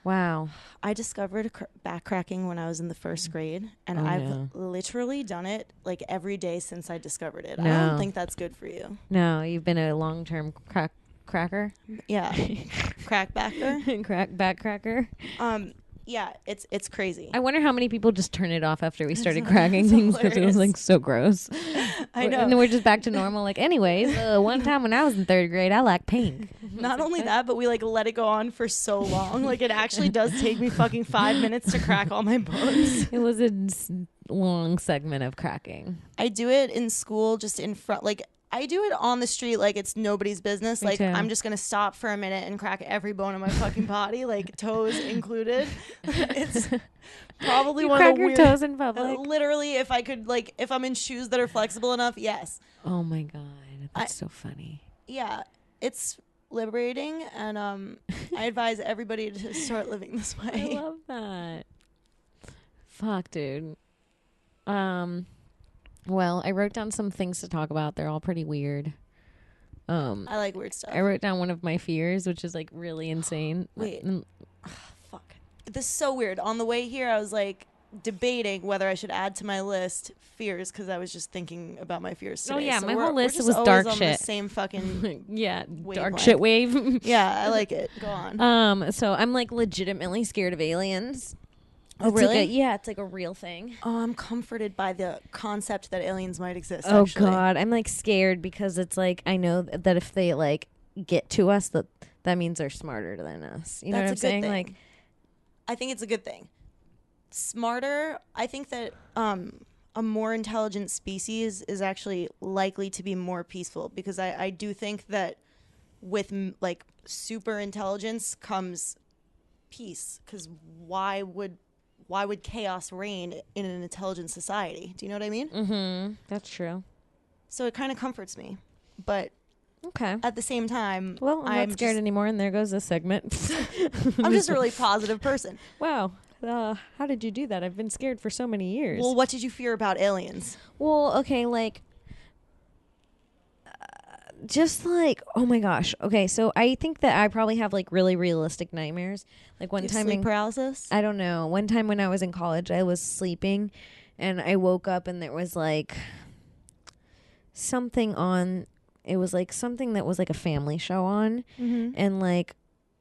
Speaker 1: Wow.
Speaker 2: I discovered back cracking when I was in the first grade, and I've literally done it like every day since I discovered it.
Speaker 1: No.
Speaker 2: I don't think that's good for you.
Speaker 1: No, you've been a long-term cracker.
Speaker 2: Yeah, crack backer,
Speaker 1: back cracker.
Speaker 2: Yeah, it's crazy.
Speaker 1: I wonder how many people just turn it off after we started cracking things because it was like so gross.
Speaker 2: I know.
Speaker 1: And then we're just back to normal. Like, anyways, one time when I was in third grade, I liked pink.
Speaker 2: Not only that, but we like let it go on for so long. Like it actually does take me fucking 5 minutes to crack all my bones.
Speaker 1: It was a long segment of cracking.
Speaker 2: I do it in school, just in front. Like I do it on the street, like it's nobody's business.
Speaker 1: Me
Speaker 2: like
Speaker 1: too.
Speaker 2: I'm just gonna stop for a minute and crack every bone in my fucking body, like toes included. It's probably
Speaker 1: You
Speaker 2: one
Speaker 1: crack
Speaker 2: of the
Speaker 1: your
Speaker 2: weird.
Speaker 1: toes in public.
Speaker 2: Literally, if I could, like, if I'm in shoes that are flexible enough, yes.
Speaker 1: Oh my god, that's so funny.
Speaker 2: Yeah, it's liberating, and I advise everybody to start living this way.
Speaker 1: I love that. Fuck, dude. Well, I wrote down some things to talk about. They're all pretty weird.
Speaker 2: I like weird stuff.
Speaker 1: I wrote down one of my fears, which is like really insane.
Speaker 2: Wait. Fuck. This is so weird. On the way here, I was like debating whether I should add to my list fears because I was just thinking about my fears today.
Speaker 1: Oh yeah,
Speaker 2: So
Speaker 1: my
Speaker 2: we're-
Speaker 1: whole
Speaker 2: we're
Speaker 1: list
Speaker 2: just
Speaker 1: was
Speaker 2: always
Speaker 1: dark
Speaker 2: on
Speaker 1: shit.
Speaker 2: The same fucking
Speaker 1: yeah, dark
Speaker 2: wavelength.
Speaker 1: shit wave.
Speaker 2: Yeah, I like it. Go on.
Speaker 1: So I'm like legitimately scared of aliens.
Speaker 2: Oh,
Speaker 1: It's
Speaker 2: really?
Speaker 1: Like yeah, it's like a real thing.
Speaker 2: Oh, I'm comforted by the concept that aliens might exist.
Speaker 1: Oh
Speaker 2: actually.
Speaker 1: god, I'm like scared because it's like I know that if they like get to us, that means they're smarter than us. You know what I'm saying?
Speaker 2: Thing.
Speaker 1: Like,
Speaker 2: I think it's a good thing. Smarter. I think that a more intelligent species is actually likely to be more peaceful because I do think that with like super intelligence comes peace. Because why would chaos reign in an intelligent society? Do you know what I mean?
Speaker 1: mm-hmm. That's true.
Speaker 2: So it kind of comforts me, but
Speaker 1: Okay.
Speaker 2: at the same time,
Speaker 1: Well, I'm not scared
Speaker 2: just,
Speaker 1: anymore, and there goes this segment.
Speaker 2: I'm just a really positive person.
Speaker 1: Wow. How did you do that? I've been scared for so many years.
Speaker 2: Well, what did you fear about aliens?
Speaker 1: Well, okay, like, just like, oh my gosh. Okay, so I think that I probably have like really realistic nightmares. Like one time
Speaker 2: sleep paralysis?
Speaker 1: I don't know. One time when I was in college, I was sleeping and I woke up and there was like something on. It was like something that was like a family show on.
Speaker 2: Mm-hmm.
Speaker 1: And like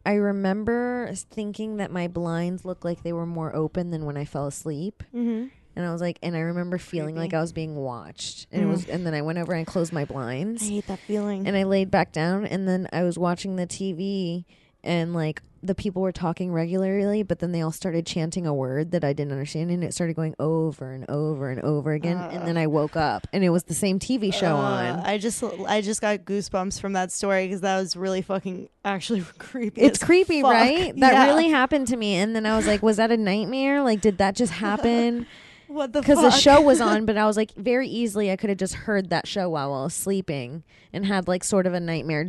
Speaker 1: I remember thinking that my blinds looked like they were more open than when I fell asleep.
Speaker 2: Mm-hmm.
Speaker 1: And I was like, and I remember feeling
Speaker 2: Creepy.
Speaker 1: like I was being watched. And it was, and then I went over and I closed my blinds.
Speaker 2: I hate that feeling.
Speaker 1: And I laid back down, and then I was watching the TV, and like the people were talking regularly, but then they all started chanting a word that I didn't understand, and it started going over and over and over again. And then I woke up, and it was the same TV show on.
Speaker 2: I just got goosebumps from that story because that was really fucking actually creepy.
Speaker 1: It's
Speaker 2: as
Speaker 1: creepy,
Speaker 2: fuck.
Speaker 1: right? That
Speaker 2: Yeah.
Speaker 1: really happened to me, and then I was like, was that a nightmare? Like, did that just happen?
Speaker 2: What the fuck?
Speaker 1: Because the show was on, but I was like, very easily I could have just heard that show while I was sleeping and had like sort of a nightmare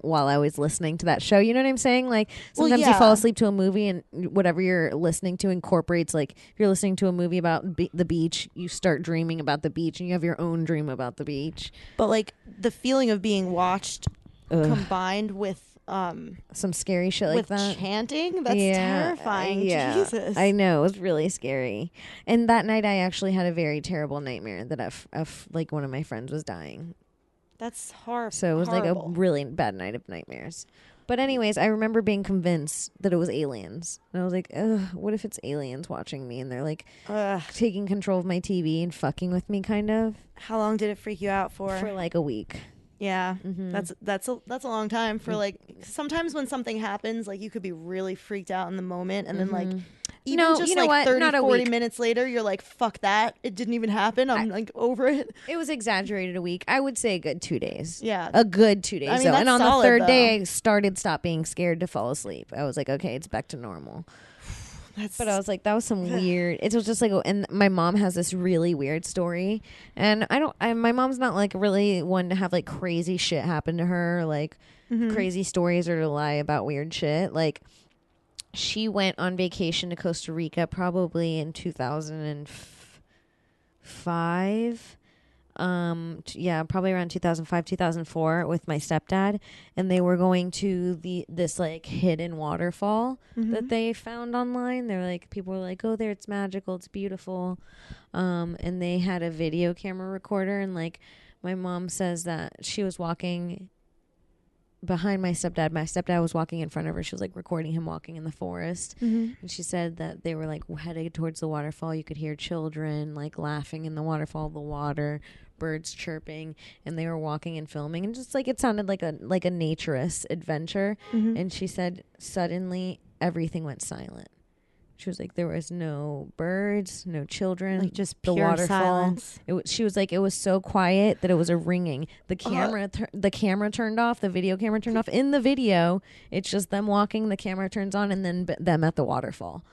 Speaker 1: while I was listening to that show. You know what I'm saying? Like
Speaker 2: Well,
Speaker 1: sometimes you fall
Speaker 2: yeah.
Speaker 1: asleep to a movie and whatever you're listening to incorporates, like if you're listening to a movie about the beach, you start dreaming about the beach and you have your own dream about the beach.
Speaker 2: But like the feeling of being watched combined with
Speaker 1: Some scary shit like
Speaker 2: with
Speaker 1: that.
Speaker 2: chanting, that's terrifying.
Speaker 1: Yeah,
Speaker 2: Jesus.
Speaker 1: I know, it was really scary. And that night I actually had a very terrible nightmare that of like one of my friends was dying.
Speaker 2: That's horrible.
Speaker 1: So it was like a really bad night of nightmares. But anyways, I remember being convinced that it was aliens. And I was like, ugh, what if it's aliens watching me? And they're like taking control of my TV and fucking with me, kind of.
Speaker 2: How long did it freak you out for?
Speaker 1: For like a week.
Speaker 2: Yeah, that's a long time for like. Sometimes when something happens, like you could be really freaked out in the moment, and then like even just like 30, 40 minutes later, you're like, "Fuck that! It didn't even happen. I'm like over it."
Speaker 1: It was exaggerated a week. I would say a good 2 days.
Speaker 2: Yeah,
Speaker 1: a good 2 days.
Speaker 2: I mean,
Speaker 1: and on
Speaker 2: solid,
Speaker 1: the third
Speaker 2: though.
Speaker 1: day, I stopped being scared to fall asleep. I was like, okay, it's back to normal. But I was like, that was some weird. It was just like, and my mom has this really weird story, and my mom's not like really one to have like crazy shit happen to her, like crazy stories or to lie about weird shit. Like, she went on vacation to Costa Rica probably in 2005. Probably around 2005, 2004 with my stepdad, and they were going to this like hidden waterfall that they found online. They're like, people were like, go there, it's magical, it's beautiful. And they had a video camera recorder, and like my mom says that she was walking behind my stepdad was walking in front of her. She was like recording him walking in the forest, and she said that they were like headed towards the waterfall. You could hear children like laughing in the waterfall, the water, birds chirping, and they were walking and filming, and just like it sounded like a naturist adventure. And she said suddenly everything went silent. She was like, there was no birds, no children,
Speaker 2: like just
Speaker 1: the
Speaker 2: pure
Speaker 1: waterfall.
Speaker 2: Silence.
Speaker 1: She was like, it was so quiet that it was a ringing. The camera, the camera turned off. The video camera turned off. In the video, it's just them walking. The camera turns on, and then them at the waterfall.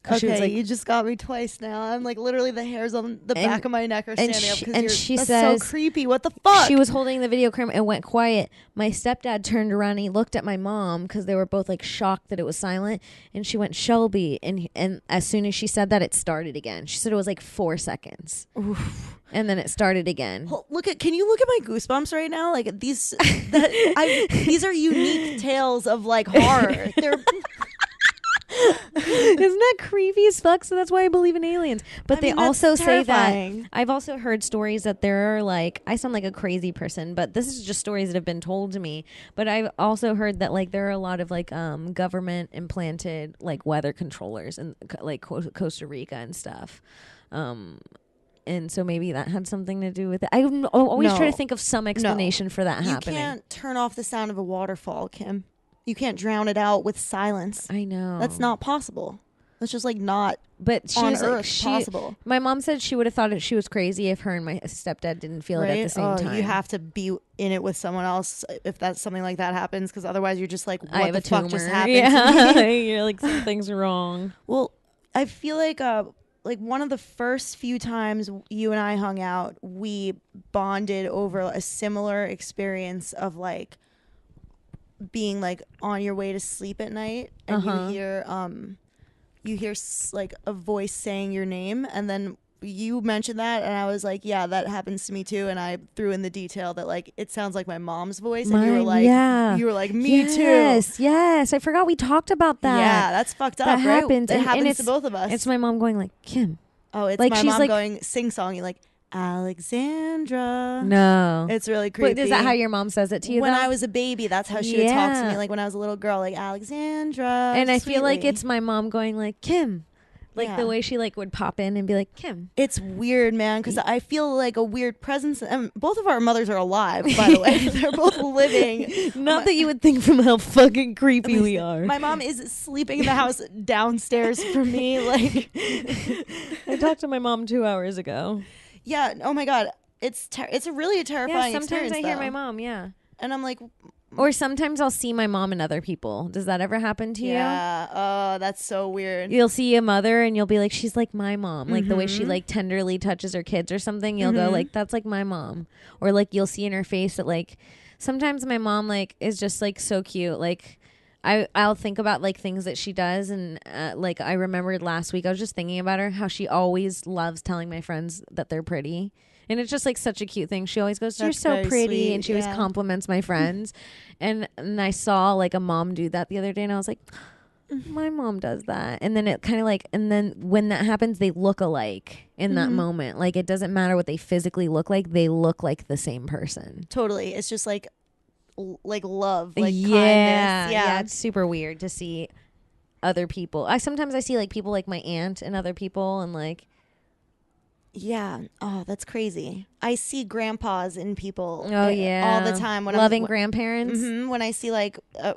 Speaker 2: Okay, like, you just got me twice now. I'm like literally the hairs on the back of my neck are standing up because
Speaker 1: she
Speaker 2: that's
Speaker 1: says,
Speaker 2: so creepy. What the fuck?
Speaker 1: She was holding the video camera and went quiet. My stepdad turned around and he looked at my mom because they were both like shocked that it was silent. And she went, Shelby, and as soon as she said that, it started again. She said it was like 4 seconds. Oof. And then it started again.
Speaker 2: Can you look at my goosebumps right now? Like these are unique tales of like horror. They're
Speaker 1: Isn't that creepy as fuck? So that's why I believe in aliens. But they also say that I've also heard stories that there are like, I sound like a crazy person, but this is just stories that have been told to me. But I've also heard that like there are a lot of like government implanted like weather controllers in like Costa Rica and stuff. And so maybe that had something to do with it. I always try to think of some explanation for that happening.
Speaker 2: You can't turn off the sound of a waterfall, Kim. You can't drown it out with silence.
Speaker 1: I know.
Speaker 2: That's not possible. That's just like not
Speaker 1: but
Speaker 2: on Earth possible.
Speaker 1: My mom said she would have thought she was crazy if her and my stepdad didn't feel it at the same time.
Speaker 2: You have to be in it with someone else if that's something like that happens, because otherwise you're just like, what the fuck just happened to me?
Speaker 1: You're like, something's wrong.
Speaker 2: Well, I feel like one of the first few times you and I hung out, we bonded over a similar experience of like being like on your way to sleep at night, and you hear like a voice saying your name, and then you mentioned that, and I was like, yeah, that happens to me too, and I threw in the detail that like it sounds like my mom's voice, and you were like me too.
Speaker 1: Yes, I forgot we talked about that.
Speaker 2: Yeah, that's fucked up. That happens. It happens to both of us.
Speaker 1: It's my mom going like, Kim.
Speaker 2: Oh, it's like my mom going sing-songy like, Alexandra.
Speaker 1: No.
Speaker 2: It's really creepy.
Speaker 1: But is that how your mom says it to you?
Speaker 2: When I was a baby, that's how she would talk to me. Like when I was a little girl, like Alexandra.
Speaker 1: And I feel like it's my mom going like, Kim. Like the way she like would pop in and be like, Kim.
Speaker 2: It's weird, man, because I feel like a weird presence. And both of our mothers are alive, by the way. They're both living.
Speaker 1: Not that you would think from how fucking creepy we are.
Speaker 2: My mom is sleeping in the house downstairs from me. Like,
Speaker 1: I talked to my mom 2 hours ago.
Speaker 2: Yeah. Oh my God. It's really a terrifying experience.
Speaker 1: Sometimes I hear my mom. Yeah.
Speaker 2: And I'm like,
Speaker 1: or sometimes I'll see my mom and other people. Does that ever happen to you?
Speaker 2: Yeah. Oh, that's so weird.
Speaker 1: You'll see a mother and you'll be like, she's like my mom. Like the way she like tenderly touches her kids or something. You'll go like, that's like my mom. Or like you'll see in her face that like sometimes my mom like is just like so cute. Like I'll think about like things that she does, and like I remembered last week I was just thinking about her, how she always loves telling my friends that they're pretty, and it's just like such a cute thing. She always goes, "You're so pretty," sweet. And she always compliments my friends. and I saw like a mom do that the other day, and I was like, my mom does that. And then it kind of like, and then when that happens, they look alike in that moment. Like it doesn't matter what they physically look like; they look like the same person.
Speaker 2: Totally. It's just like like love, like kindness.
Speaker 1: Yeah, it's super weird to see other people. Sometimes I see like people like my aunt and other people, and like,
Speaker 2: yeah, oh, that's crazy. I see grandpas in people
Speaker 1: oh yeah,
Speaker 2: all the time when
Speaker 1: loving grandparents.
Speaker 2: when I see like a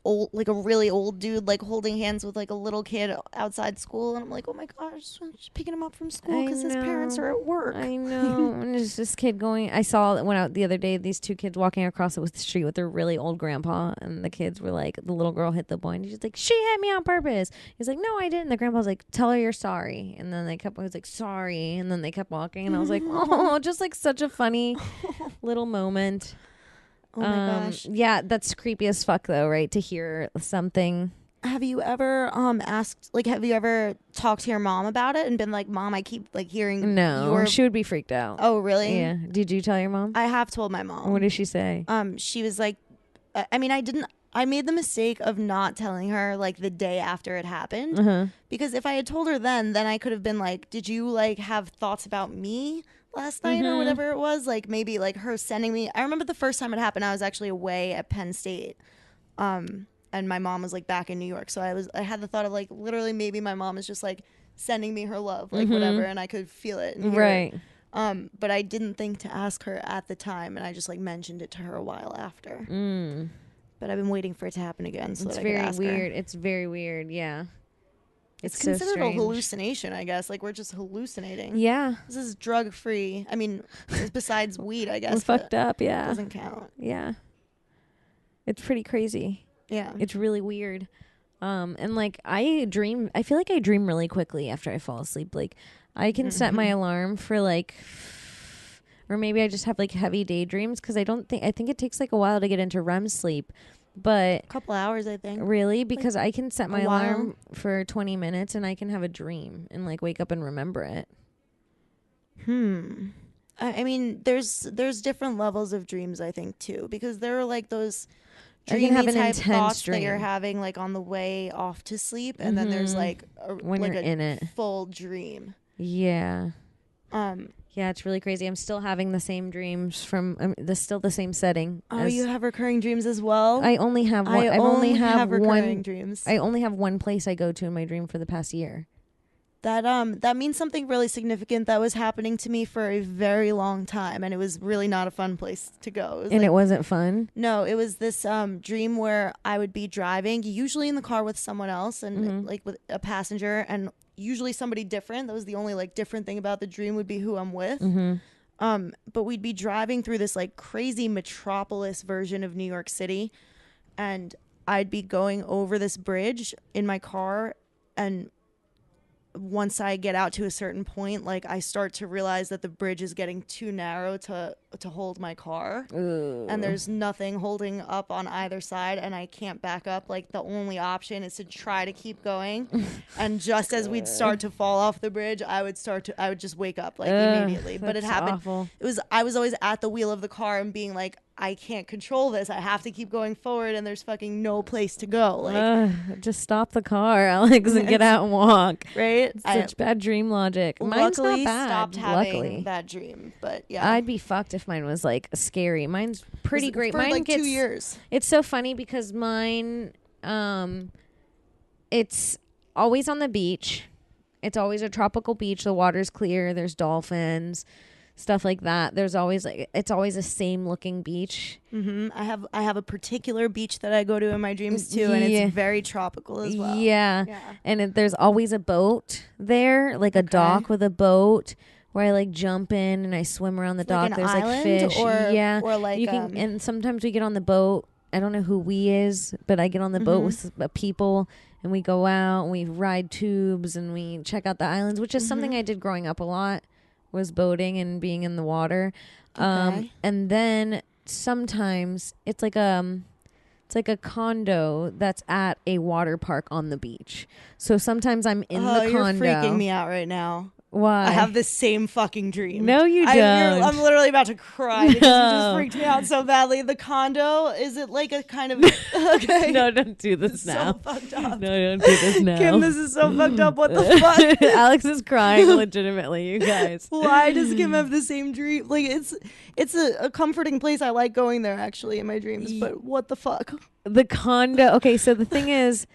Speaker 2: really old dude like holding hands with like a little kid outside school, and I'm like, oh my gosh, I'm just picking him up from school because his parents are at work.
Speaker 1: I know. And there's this kid going. I saw went out the other day. These two kids walking across the street with their really old grandpa, and the kids were like, the little girl hit the boy, and she's like, she hit me on purpose. He's like, no, I didn't. The grandpa's like, tell her you're sorry. And then I was like, sorry. And then they kept walking, and I was like, oh, just like such a funny little moment.
Speaker 2: Oh my gosh.
Speaker 1: Yeah, that's creepy as fuck though, right? To hear something.
Speaker 2: Have you ever have you ever talked to your mom about it and been like, Mom, I keep like hearing
Speaker 1: No, she would be freaked out.
Speaker 2: Oh, really?
Speaker 1: Yeah. Did you tell your mom?
Speaker 2: I have told my mom.
Speaker 1: What did she say?
Speaker 2: She was like, I mean, I made the mistake of not telling her like the day after it happened, because if I had told her then I could have been like, did you like have thoughts about me last night or whatever it was? Like maybe like her sending me. I remember the first time it happened, I was actually away at Penn State. And my mom was like back in New York. So I had the thought of like literally maybe my mom is just like sending me her love, like whatever, and I could feel it. And hear it. But I didn't think to ask her at the time, and I just like mentioned it to her a while after. But I've been waiting for it to happen again so
Speaker 1: it's
Speaker 2: that I could ask
Speaker 1: weird.
Speaker 2: her.
Speaker 1: It's very weird, yeah.
Speaker 2: It's
Speaker 1: so
Speaker 2: considered a
Speaker 1: strange.
Speaker 2: hallucination, I guess. Like we're just hallucinating.
Speaker 1: Yeah.
Speaker 2: This is drug free. I mean, besides weed, I guess.
Speaker 1: We're fucked up, yeah.
Speaker 2: Doesn't count.
Speaker 1: Yeah. It's pretty crazy.
Speaker 2: Yeah.
Speaker 1: It's really weird. And like I feel like I dream really quickly after I fall asleep. Like I can set my alarm for like, or maybe I just have like heavy daydreams, because I think it takes like a while to get into REM sleep. But
Speaker 2: a couple hours, I think.
Speaker 1: Really? Because I can set my
Speaker 2: while.
Speaker 1: alarm for 20 minutes and I can have a dream and like wake up and remember it.
Speaker 2: I mean, there's different levels of dreams, I think, too, because there are like those dreamy
Speaker 1: have an
Speaker 2: type
Speaker 1: intense
Speaker 2: thoughts
Speaker 1: dream
Speaker 2: that you're having like on the way off to sleep, and then there's like
Speaker 1: when you're in it,
Speaker 2: full dream.
Speaker 1: Yeah. Yeah, it's really crazy. I'm still having the same dreams from still the same setting.
Speaker 2: Oh, you have recurring dreams as well?
Speaker 1: I only have one. I only have
Speaker 2: recurring dreams.
Speaker 1: I only have one place I go to in my dream for the past year.
Speaker 2: That means something really significant that was happening to me for a very long time, and it was really not a fun place to go.
Speaker 1: It wasn't fun?
Speaker 2: No, it was this dream where I would be driving, usually in the car with someone else, and like with a passenger, and usually somebody different. That was the only like different thing about the dream, would be who I'm with. But we'd be driving through this like crazy metropolis version of New York City, and I'd be going over this bridge in my car, and once I get out to a certain point, like I start to realize that the bridge is getting too narrow to hold my car.
Speaker 1: Ooh.
Speaker 2: And there's nothing holding up on either side, and I can't back up. Like the only option is to try to keep going. And just as we'd start to fall off the bridge, I would just wake up like immediately. But it happened.
Speaker 1: Awful.
Speaker 2: I was always at the wheel of the car and being like, I can't control this. I have to keep going forward, and there's fucking no place to go. Like,
Speaker 1: just stop the car, Alex, and get out and walk.
Speaker 2: Right?
Speaker 1: Such bad dream logic. Mine's
Speaker 2: luckily
Speaker 1: not bad.
Speaker 2: Stopped having that dream, but yeah,
Speaker 1: I'd be fucked if mine was like scary. Mine's pretty great.
Speaker 2: For
Speaker 1: Mine
Speaker 2: like
Speaker 1: gets
Speaker 2: 2 years.
Speaker 1: It's so funny because mine, it's always on the beach. It's always a tropical beach. The water's clear. There's dolphins. Stuff like that. There's always like, it's always the same looking beach.
Speaker 2: I have a particular beach that I go to in my dreams too, and it's very tropical as well.
Speaker 1: Yeah. And there's always a boat there, like a dock with a boat where I like jump in and I swim around the dock.
Speaker 2: Like
Speaker 1: there's
Speaker 2: like
Speaker 1: fish,
Speaker 2: or like
Speaker 1: you can. And sometimes we get on the boat. I don't know who we is, but I get on the boat with people, and we go out and we ride tubes and we check out the islands, which is something I did growing up a lot. Was boating and being in the water. And then sometimes it's like a condo that's at a water park on the beach. So sometimes I'm in the condo.
Speaker 2: You're freaking me out right now.
Speaker 1: Why?
Speaker 2: I have this same fucking dream.
Speaker 1: No, you don't.
Speaker 2: I'm literally about to cry because it just freaked me out so badly. The condo, is it like a kind of... Okay.
Speaker 1: No, don't do this now.
Speaker 2: So fucked up.
Speaker 1: No, don't do this now.
Speaker 2: Kim, this is so fucked up. What the fuck?
Speaker 1: Alex is crying legitimately, you guys.
Speaker 2: Why does Kim have the same dream? Like, it's a comforting place. I like going there, actually, in my dreams. But what the fuck?
Speaker 1: The condo. Okay, so the thing is,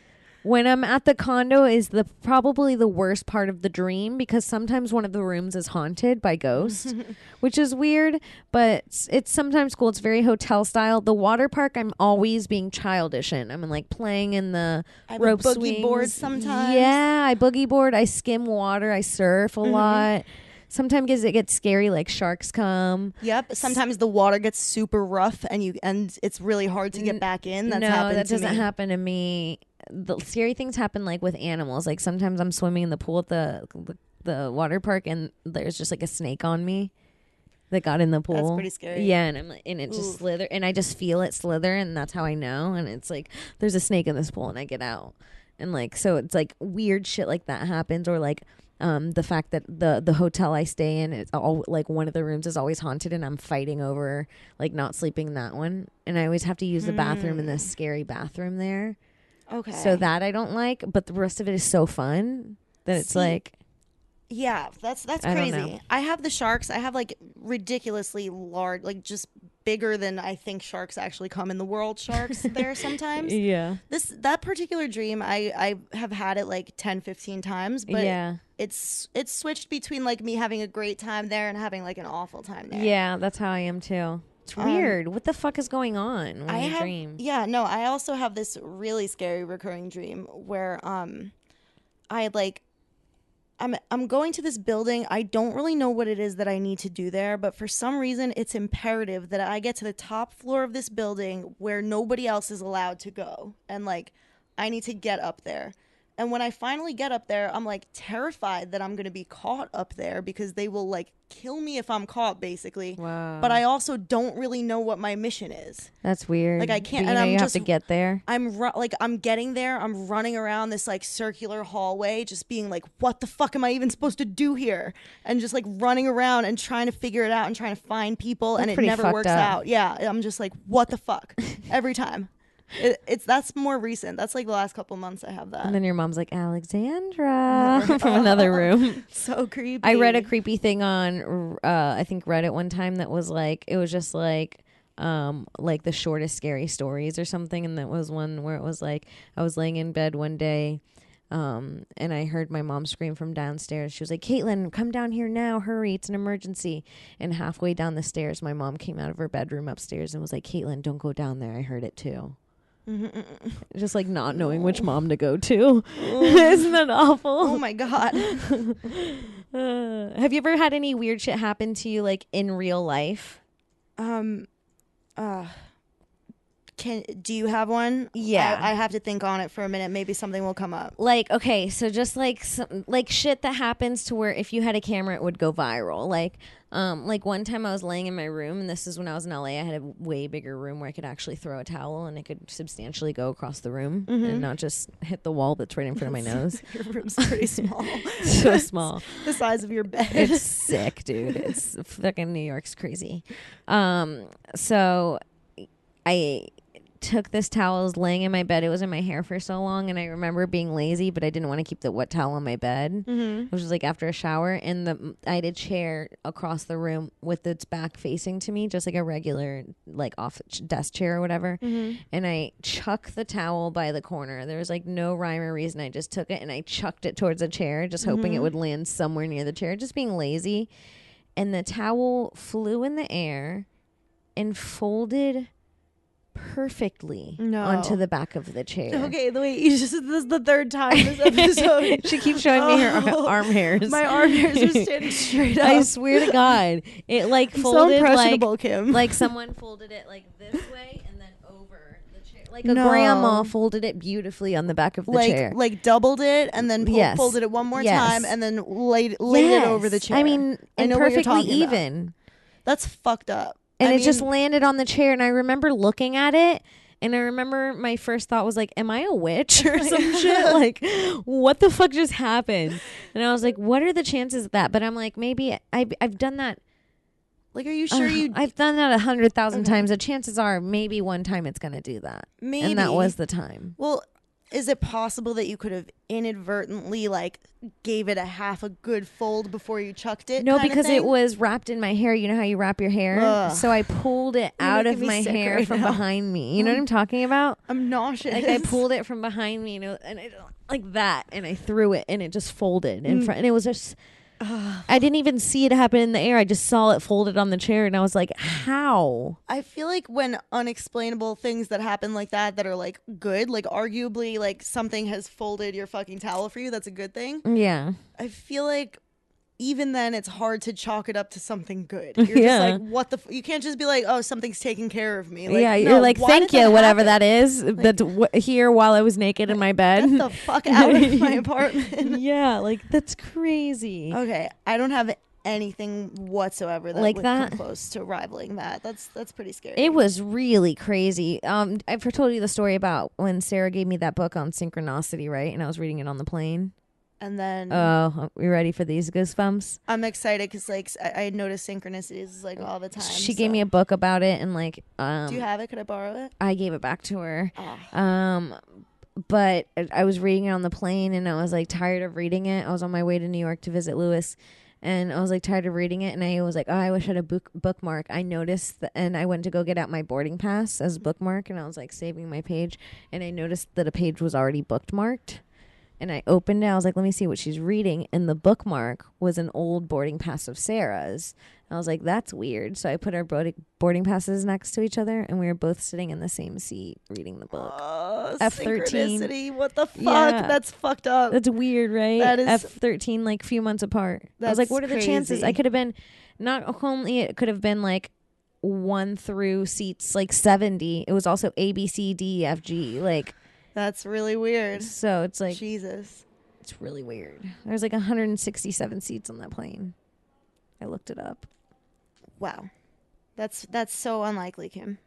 Speaker 1: when I'm at the condo is probably the worst part of the dream, because sometimes one of the rooms is haunted by ghosts, which is weird, but it's sometimes cool. It's very hotel style. The water park, I'm always being childish in. I'm like playing in the rope
Speaker 2: boogie
Speaker 1: swings.
Speaker 2: board sometimes.
Speaker 1: Yeah, I boogie board. I skim water. I surf a lot. Sometimes it gets scary, like sharks come.
Speaker 2: Yep. Sometimes the water gets super rough and it's really hard to get back in. That's happened to me.
Speaker 1: No, that doesn't happen to me. The scary things happen like with animals. Like sometimes I'm swimming in the pool at the water park and there's just like a snake on me that got in the pool.
Speaker 2: That's pretty scary.
Speaker 1: Yeah, and it just slither, and I just feel it slither, and that's how I know. And it's like there's a snake in this pool, and I get out, and like so it's like weird shit like that happens, or like the fact that the hotel I stay in, it's all like one of the rooms is always haunted, and I'm fighting over like not sleeping in that one, and I always have to use the bathroom in this scary bathroom there.
Speaker 2: Okay.
Speaker 1: So that I don't like, but the rest of it is so fun that it's like.
Speaker 2: Yeah, that's crazy. I have the sharks. I have like ridiculously large, like just bigger than I think sharks actually come in the world. Sharks there sometimes.
Speaker 1: Yeah.
Speaker 2: That particular dream, I have had it like 10, 15 times, but
Speaker 1: yeah,
Speaker 2: it's switched between like me having a great time there and having like an awful time there.
Speaker 1: Yeah, that's how I am too. It's weird. What the fuck is going on when you dream?
Speaker 2: Yeah, no, I also have this really scary recurring dream where I like I'm going to this building. I don't really know what it is that I need to do there, but for some reason it's imperative that I get to the top floor of this building where nobody else is allowed to go. And like I need to get up there. And when I finally get up there, I'm like terrified that I'm going to be caught up there because they will like kill me if I'm caught, basically.
Speaker 1: Wow.
Speaker 2: But I also don't really know what my mission is.
Speaker 1: That's weird.
Speaker 2: Like I can't,
Speaker 1: but
Speaker 2: and I'm
Speaker 1: you
Speaker 2: just
Speaker 1: have to get there.
Speaker 2: I'm getting there. I'm running around this like circular hallway, just being like, what the fuck am I even supposed to do here? And just like running around and trying to figure it out and trying to find people, and it never works out. Yeah, I'm just like, what the fuck? Every time. That's more recent. That's like the last couple months I have that.
Speaker 1: And then your mom's like, Alexandra from another room.
Speaker 2: So creepy.
Speaker 1: I read a creepy thing on I think Reddit one time that was like, it was just like the shortest scary stories or something, and that was one where it was like I was laying in bed one day and I heard my mom scream from downstairs. She was like, Caitlin, come down here now, hurry, it's an emergency. And halfway down the stairs my mom came out of her bedroom upstairs and was like, Caitlin, don't go down there, I heard it too. Just like not knowing which mom to go to. Isn't that awful?
Speaker 2: Oh my God.
Speaker 1: Have you ever had any weird shit happen to you like in real life?
Speaker 2: Do you have one?
Speaker 1: Yeah.
Speaker 2: I have to think on it for a minute. Maybe something will come up.
Speaker 1: Like, okay, so just like like shit that happens to where if you had a camera it would go viral. Like one time I was laying in my room, and this is when I was in LA. I had a way bigger room where I could actually throw a towel and it could substantially go across the room and not just hit the wall that's right in front of my nose.
Speaker 2: Your room's pretty small.
Speaker 1: So small.
Speaker 2: The size of your bed.
Speaker 1: It's sick, dude. It's fucking New York's crazy. So I took this towel, I was laying in my bed. It was in my hair for so long, and I remember being lazy, but I didn't want to keep the wet towel on my bed, which was like after a shower. And I had a chair across the room with its back facing to me, just like a regular like off desk chair or whatever. And I chucked the towel by the corner. There was like no rhyme or reason. I just took it and I chucked it towards a chair, just hoping it would land somewhere near the chair, just being lazy. And the towel flew in the air and folded perfectly onto the back of the chair.
Speaker 2: Okay, this is the third time this episode.
Speaker 1: She keeps showing me her arm hairs.
Speaker 2: My arm hairs are standing straight up.
Speaker 1: I swear to God, it like folded
Speaker 2: so impressionable, Kim.
Speaker 1: Like someone folded it like this way and then over the chair. Like a grandma folded it beautifully on the back of the chair.
Speaker 2: Like doubled it and then folded it one more time and then laid it over the chair.
Speaker 1: I mean, and perfectly even.
Speaker 2: That's fucked up.
Speaker 1: And it just landed on the chair, and I remember looking at it And I remember my first thought was like, am I a witch or some shit? Like, what the fuck just happened? And I was like, what are the chances of that? But I'm like, maybe I've done that.
Speaker 2: Like, are you sure
Speaker 1: I've done that 100,000 times. The chances are maybe one time it's going to do that.
Speaker 2: Maybe.
Speaker 1: And that was the time.
Speaker 2: Well, is it possible that you could have inadvertently, like, gave it a half a good fold before you chucked it?
Speaker 1: No, because it was wrapped in my hair. You know how you wrap your hair?
Speaker 2: Ugh.
Speaker 1: So I pulled it out of my hair
Speaker 2: right
Speaker 1: from
Speaker 2: now.
Speaker 1: behind me. You know what I'm talking about?
Speaker 2: I'm nauseous.
Speaker 1: Like I pulled it from behind me, and it, like that, and I threw it, and it just folded in front. And it was just... I didn't even see it happen in the air. I just saw it folded on the chair, and I was like, how?
Speaker 2: I feel like when unexplainable things that happen like that are like good, like arguably like something has folded your fucking towel for you, that's a good thing.
Speaker 1: Yeah.
Speaker 2: I feel like even then it's hard to chalk it up to something good. You're just like, what the you can't just be like, oh, something's taking care of me. Like,
Speaker 1: yeah,
Speaker 2: no,
Speaker 1: you're like,
Speaker 2: why
Speaker 1: thank
Speaker 2: did
Speaker 1: you, whatever
Speaker 2: happen?
Speaker 1: that is. That's here while I was naked in my bed.
Speaker 2: Get the fuck out of my apartment.
Speaker 1: Yeah, like that's crazy.
Speaker 2: Okay, I don't have anything whatsoever that
Speaker 1: Like
Speaker 2: would
Speaker 1: that?
Speaker 2: come close to rivaling that. That's pretty scary.
Speaker 1: It was really crazy. I've told you the story about when Sarah gave me that book on synchronicity, right? And I was reading it on the plane.
Speaker 2: And then
Speaker 1: Oh, you ready for these goosebumps?
Speaker 2: I'm excited because like I notice synchronicities like all the time.
Speaker 1: She gave me a book about it, and like,
Speaker 2: Do you have it? Could I borrow it?
Speaker 1: I gave it back to her.
Speaker 2: Oh.
Speaker 1: But I was reading it on the plane, and I was like tired of reading it. I was on my way to New York to visit Lewis, and I was like tired of reading it, and I was like, oh, I wish I had a bookmark. I noticed and I went to go get out my boarding pass as a bookmark, and I was like saving my page, and I noticed that a page was already bookmarked. And I opened it. I was like, let me see what she's reading. And the bookmark was an old boarding pass of Sarah's. I was like, that's weird. So I put our boarding passes next to each other, and we were both sitting in the same seat reading the book. F13.
Speaker 2: Synchronicity. What the fuck?
Speaker 1: Yeah.
Speaker 2: That's fucked up.
Speaker 1: That's weird, right?
Speaker 2: That is
Speaker 1: F13, like a few months apart. I was like, what are the chances? I could have been, not only it could have been like 1 through seats like 70. It was also A, B, C, D, F, G. Like,
Speaker 2: that's really weird.
Speaker 1: so it's like,
Speaker 2: Jesus.
Speaker 1: it's really weird. There's like 167 seats on that plane. I looked it up.
Speaker 2: Wow. That's so unlikely, Kim.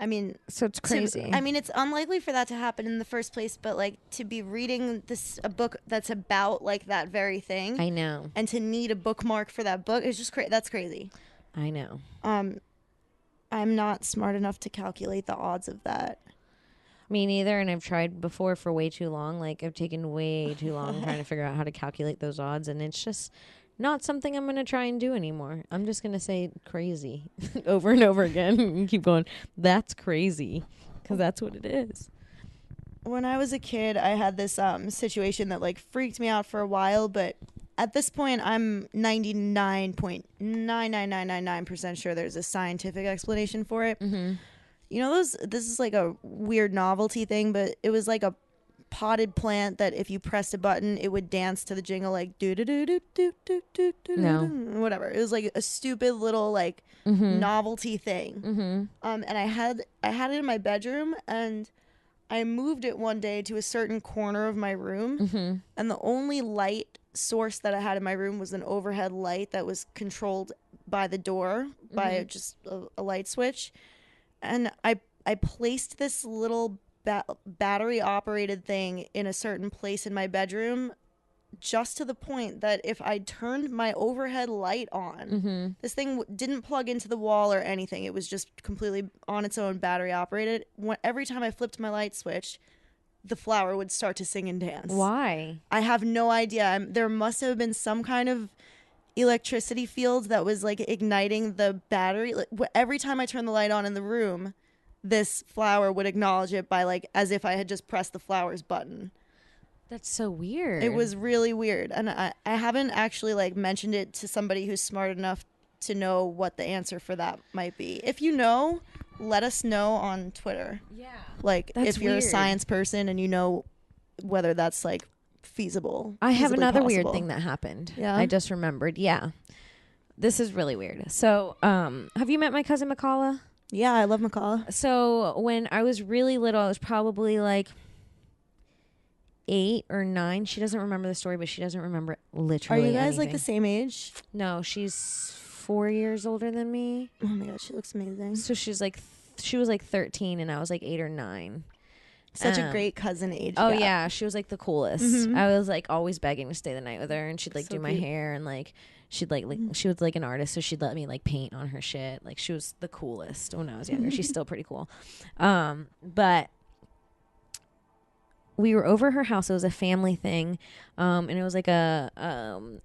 Speaker 2: I mean,
Speaker 1: So it's crazy.
Speaker 2: it's unlikely for that to happen in the first place, but like to be reading a book that's about like that very thing.
Speaker 1: I know.
Speaker 2: And to need a bookmark for that book is just that's crazy.
Speaker 1: I know.
Speaker 2: I'm not smart enough to calculate the odds of that.
Speaker 1: Me neither, and I've tried before for way too long. Like, I've taken way too long trying to figure out how to calculate those odds, and it's just not something I'm going to try and do anymore. I'm just going to say crazy over and over again and keep going, that's crazy, because that's what it is.
Speaker 2: When I was a kid, I had this situation that like freaked me out for a while, but at this point, I'm 99.99999% sure there's a scientific explanation for it.
Speaker 1: Mm-hmm.
Speaker 2: You know, this is like a weird novelty thing, but it was like a potted plant that if you pressed a button, it would dance to the jingle like do do do do do do do do.
Speaker 1: No.
Speaker 2: Whatever. It was like a stupid little like novelty thing.
Speaker 1: Mm-hmm.
Speaker 2: And I had it in my bedroom, and I moved it one day to a certain corner of my room,
Speaker 1: Mm-hmm.
Speaker 2: and the only light source that I had in my room was an overhead light that was controlled by the door by just a light switch. And I placed this little battery operated thing in a certain place in my bedroom, just to the point that if I turned my overhead light on, this thing didn't plug into the wall or anything. It was just completely on its own, battery operated. Every time I flipped my light switch, the flower would start to sing and dance.
Speaker 1: Why?
Speaker 2: I have no idea. There must have been some kind of electricity field that was like igniting the battery. Like, every time I turned the light on in the room, this flower would acknowledge it by like as if I had just pressed the flower's button.
Speaker 1: That's so weird.
Speaker 2: It was really weird, and I haven't actually like mentioned it to somebody who's smart enough to know what the answer for that might be. If you know, let us know on Twitter.
Speaker 1: Yeah.
Speaker 2: Like,
Speaker 1: That's
Speaker 2: if you're
Speaker 1: weird.
Speaker 2: a science person and you know whether that's like feasible.
Speaker 1: I have
Speaker 2: feasibly
Speaker 1: another weird
Speaker 2: possible.
Speaker 1: thing that happened.
Speaker 2: Yeah?
Speaker 1: I just remembered. Yeah. This is really weird. So, have you met my cousin McCalla?
Speaker 2: Yeah, I love Macaulay.
Speaker 1: So when I was really little, I was probably like 8 or 9. She doesn't remember the story, but she doesn't remember
Speaker 2: Are
Speaker 1: literally
Speaker 2: you guys
Speaker 1: anything.
Speaker 2: like the same age?
Speaker 1: No, she's 4 years older than me.
Speaker 2: Oh my god, she looks amazing.
Speaker 1: So she's like she was like 13 and I was like 8 or 9.
Speaker 2: Such a great cousin age
Speaker 1: Oh
Speaker 2: gap.
Speaker 1: yeah, she was like the coolest. I was like always begging to stay the night with her, and she'd like
Speaker 2: So
Speaker 1: do my
Speaker 2: cute.
Speaker 1: hair, and like she'd like she was like an artist, so she'd let me like paint on her shit. Like she was the coolest when I was younger. She's still pretty cool. But we were over her house. It was a family thing, and it was like it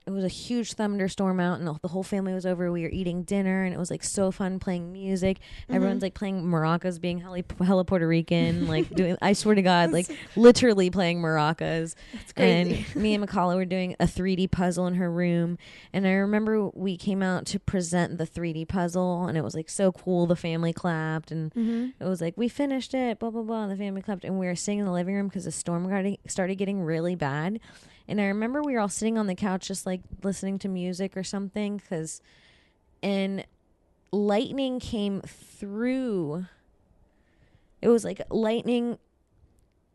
Speaker 1: was a huge thunderstorm out, and the whole family was over. We were eating dinner, and it was like so fun playing music. Everyone's like playing maracas, being hella Puerto Rican, like doing. I swear to God, like literally playing maracas.
Speaker 2: That's crazy.
Speaker 1: And me and Makala were doing a 3D puzzle in her room, and I remember we came out to present the 3D puzzle, and it was like so cool. The family clapped, and it was like we finished it, blah blah blah. And the family clapped, and we were sitting in the living room because the storm started getting really bad. And I remember we were all sitting on the couch just like listening to music or something, and lightning came through. It was like lightning.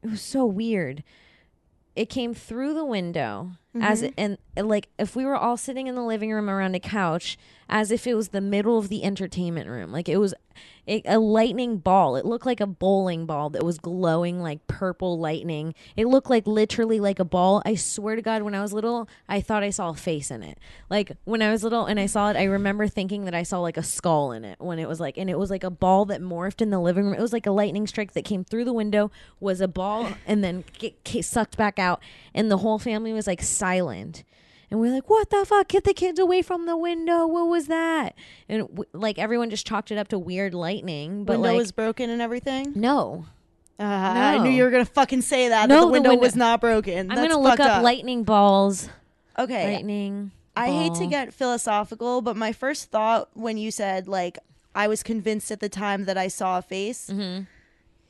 Speaker 1: It was so weird. It came through the window and like if we were all sitting in the living room around a couch, as if it was the middle of the entertainment room. Like it was a lightning ball. It looked like a bowling ball that was glowing like purple lightning. It looked like literally like a ball. I swear to God, when I was little, I thought I saw a face in it. Like when I was little and I saw it, I remember thinking that I saw like a skull in it when it was like, and it was like a ball that morphed in the living room. It was like a lightning strike that came through the window, was a ball, and then sucked back out. And the whole family was like silent. And we're like, what the fuck? Get the kids away from the window. What was that? And like everyone just chalked it up to weird lightning. But
Speaker 2: Window
Speaker 1: like,
Speaker 2: was broken and everything?
Speaker 1: no.
Speaker 2: I knew you were going to fucking say that.
Speaker 1: No,
Speaker 2: that
Speaker 1: the
Speaker 2: the window
Speaker 1: window
Speaker 2: was not broken.
Speaker 1: I'm
Speaker 2: That's
Speaker 1: going to look
Speaker 2: fucked
Speaker 1: up lightning balls.
Speaker 2: Okay.
Speaker 1: Lightning
Speaker 2: I hate to
Speaker 1: ball.
Speaker 2: get philosophical, but my first thought when you said, like, I was convinced at the time that I saw a face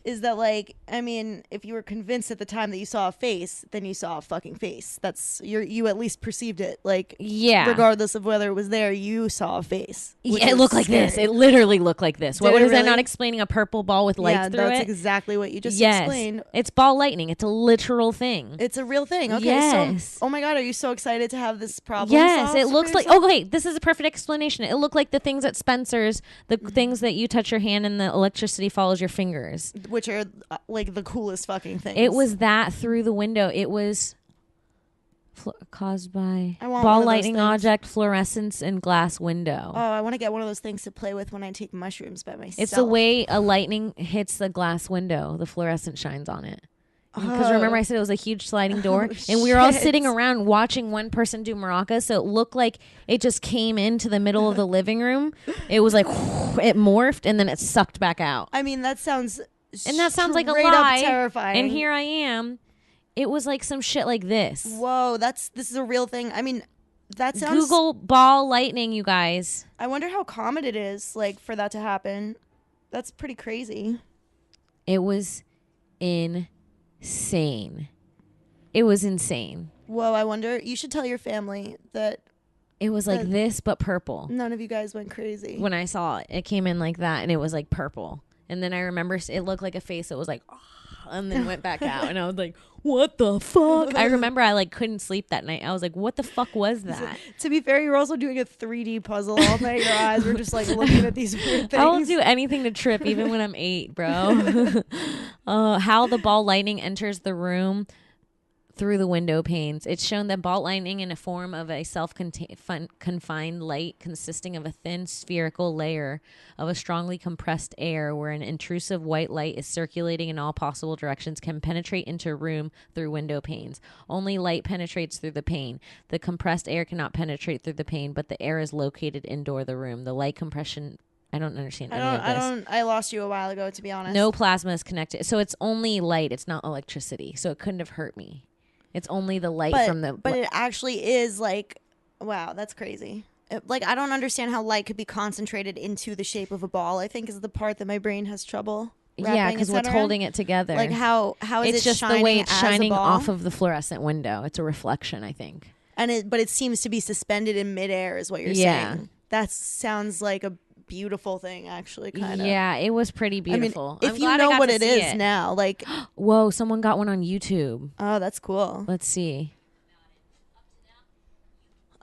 Speaker 2: is that, like, I mean, if you were convinced at the time that you saw a face, then you saw a fucking face. That's, you at least perceived it. Like,
Speaker 1: Yeah.
Speaker 2: regardless of whether it was there, you saw a face.
Speaker 1: Yeah, it looked like this. It literally looked like this. What
Speaker 2: Did it
Speaker 1: is that
Speaker 2: really?
Speaker 1: not explaining a purple ball with lights through
Speaker 2: that's
Speaker 1: it?
Speaker 2: exactly what you just
Speaker 1: Yes.
Speaker 2: explained.
Speaker 1: It's ball lightning. It's a literal thing.
Speaker 2: It's a real thing. Okay,
Speaker 1: Yes.
Speaker 2: so, oh my God, are you so excited to have this problem
Speaker 1: Yes,
Speaker 2: solved
Speaker 1: it
Speaker 2: for
Speaker 1: looks like.
Speaker 2: yourself?
Speaker 1: Okay, this is a perfect explanation. It looked like the things at Spencer's, the things that you touch your hand and the electricity follows your fingers.
Speaker 2: Which are, like, the coolest fucking things.
Speaker 1: It was that through the window. It was caused by
Speaker 2: I want one
Speaker 1: ball
Speaker 2: of those
Speaker 1: lightning
Speaker 2: things.
Speaker 1: object, fluorescence, and glass window.
Speaker 2: Oh, I want to get one of those things to play with when I take mushrooms by myself.
Speaker 1: It's the way a lightning hits the glass window. The fluorescent shines on it. Because remember I said it was a huge sliding door, and we were all
Speaker 2: shit.
Speaker 1: sitting around watching one person do maracas, so it looked like it just came into the middle of the living room. It was like it morphed and then it sucked back out.
Speaker 2: I mean, that sounds
Speaker 1: And that sounds like a
Speaker 2: straight up
Speaker 1: lie.
Speaker 2: terrifying.
Speaker 1: And here I am. It was like some shit like this.
Speaker 2: Whoa, this is a real thing. I mean, that sounds.
Speaker 1: Google ball lightning, you guys.
Speaker 2: I wonder how common it is, like, for that to happen. That's pretty crazy.
Speaker 1: It was insane. It was insane.
Speaker 2: Whoa, I wonder. You should tell your family that
Speaker 1: It was like this, but purple.
Speaker 2: none of you guys went crazy.
Speaker 1: When I saw it, it came in like that, and it was like purple. And then I remember it looked like a face that was like, oh, and then went back out. And I was like, what the fuck? I remember I like couldn't sleep that night. I was like, what the fuck was that?
Speaker 2: To be fair, you're also doing a 3D puzzle all night. Your eyes were just like looking at these weird things.
Speaker 1: I will do anything to trip, even when I'm 8, bro. How the ball lightning enters the room through the window panes. It's shown that ball lightning in a form of a self-confined light consisting of a thin spherical layer of a strongly compressed air where an intrusive white light is circulating in all possible directions can penetrate into a room through window panes. Only light penetrates through the pane. The compressed air cannot penetrate through the pane, but the air is located indoor the room. The light compression... I don't understand any of this.
Speaker 2: I lost you a while ago, to be honest.
Speaker 1: No plasma is connected. So it's only light. It's not electricity. So it couldn't have hurt me. It's only the light from the...
Speaker 2: But it actually is like, wow, that's crazy. Like, I don't understand how light could be concentrated into the shape of a ball, I think is the part that my brain has trouble
Speaker 1: Yeah,
Speaker 2: wrapping
Speaker 1: because
Speaker 2: its
Speaker 1: what's
Speaker 2: head around.
Speaker 1: holding it together.
Speaker 2: Like, how is
Speaker 1: it's
Speaker 2: it
Speaker 1: just
Speaker 2: shining
Speaker 1: the way it's
Speaker 2: as a
Speaker 1: shining
Speaker 2: ball?
Speaker 1: off of the fluorescent window. It's a reflection, I think.
Speaker 2: But it seems to be suspended in midair is what you're
Speaker 1: Yeah.
Speaker 2: saying. That sounds like a beautiful thing, actually, kind of.
Speaker 1: Yeah, it was pretty beautiful.
Speaker 2: I mean, if you know what it is now, like...
Speaker 1: Whoa, someone got one on YouTube.
Speaker 2: Oh, that's cool.
Speaker 1: Let's see.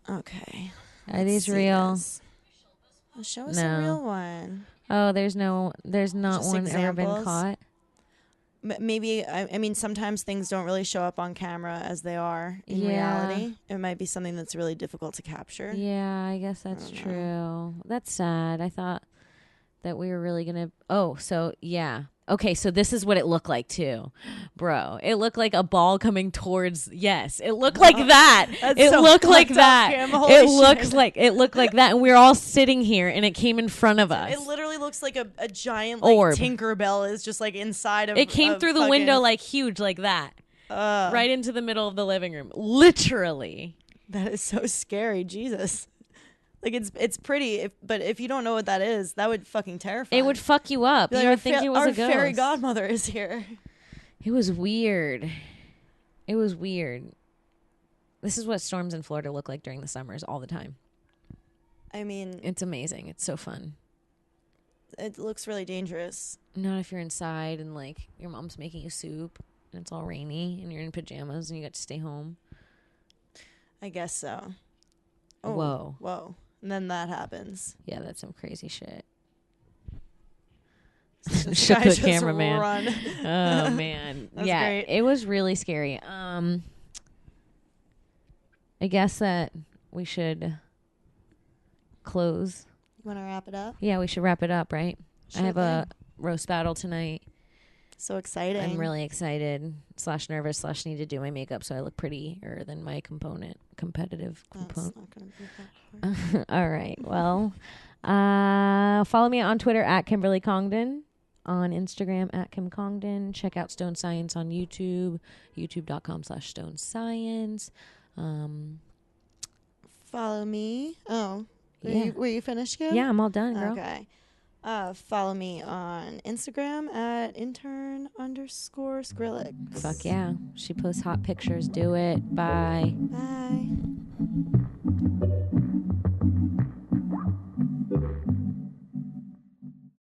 Speaker 2: Okay.
Speaker 1: Are these real?
Speaker 2: Show us
Speaker 1: No.
Speaker 2: a real one.
Speaker 1: Oh, there's not
Speaker 2: Just
Speaker 1: one ever been
Speaker 2: examples?
Speaker 1: caught.
Speaker 2: Maybe, I mean, sometimes things don't really show up on camera as they are in
Speaker 1: Yeah.
Speaker 2: reality. It might be something that's really difficult to capture.
Speaker 1: Yeah, I guess that's
Speaker 2: don't
Speaker 1: true. That's sad. I thought that we were really gonna. Oh, so yeah. Okay, so this is what it looked like too, bro. It looked like a ball coming towards. Yes, it looked like that.
Speaker 2: That's
Speaker 1: It
Speaker 2: so
Speaker 1: looked like
Speaker 2: fucked up,
Speaker 1: that.
Speaker 2: Kim. Holy
Speaker 1: It looks
Speaker 2: shit.
Speaker 1: like it looked like that, and we were all sitting here, and it came in front of us.
Speaker 2: It literally looks like a giant like
Speaker 1: Orb.
Speaker 2: Tinkerbell is just like inside of.
Speaker 1: It came
Speaker 2: of
Speaker 1: through the
Speaker 2: fucking-
Speaker 1: window like huge, like that, right into the middle of the living room, literally.
Speaker 2: That is so scary, Jesus. Like it's pretty, but if you don't know what that is, that would fucking terrify.
Speaker 1: It would fuck you up.
Speaker 2: Like,
Speaker 1: You would think it was
Speaker 2: our
Speaker 1: a ghost.
Speaker 2: fairy godmother is here.
Speaker 1: It was weird. It was weird. This is what storms in Florida look like during the summers all the time.
Speaker 2: I mean,
Speaker 1: It's amazing. It's so fun.
Speaker 2: it looks really dangerous.
Speaker 1: Not if you're inside and like your mom's making you soup and it's all rainy and you're in pajamas and you got to stay home.
Speaker 2: I guess so.
Speaker 1: Whoa.
Speaker 2: And then that happens.
Speaker 1: Yeah, that's some crazy shit.
Speaker 2: This
Speaker 1: Shook
Speaker 2: guy
Speaker 1: the
Speaker 2: just
Speaker 1: cameraman.
Speaker 2: run.
Speaker 1: Oh man.
Speaker 2: That's
Speaker 1: yeah,
Speaker 2: great.
Speaker 1: it was really scary. I guess that we should close.
Speaker 2: You want to wrap it up?
Speaker 1: Yeah, we should wrap it up, right?
Speaker 2: Sure
Speaker 1: I have a
Speaker 2: thing.
Speaker 1: roast battle tonight.
Speaker 2: So exciting.
Speaker 1: I'm really excited / nervous / need to do my makeup so I look prettier than my competitive
Speaker 2: That's
Speaker 1: component.
Speaker 2: not gonna be that hard.
Speaker 1: All right. Well, follow me on Twitter at Kimberly Congdon, on Instagram at Kim Congdon. Check out Stone Science on YouTube, youtube.com/Stone Science.
Speaker 2: Follow me. Oh,
Speaker 1: Yeah.
Speaker 2: were you finished, Kim?
Speaker 1: Yeah, I'm all done, girl.
Speaker 2: Okay. Follow me on Instagram at intern_Skrillex.
Speaker 1: Fuck yeah. She posts hot pictures. Do it. Bye.
Speaker 2: Bye.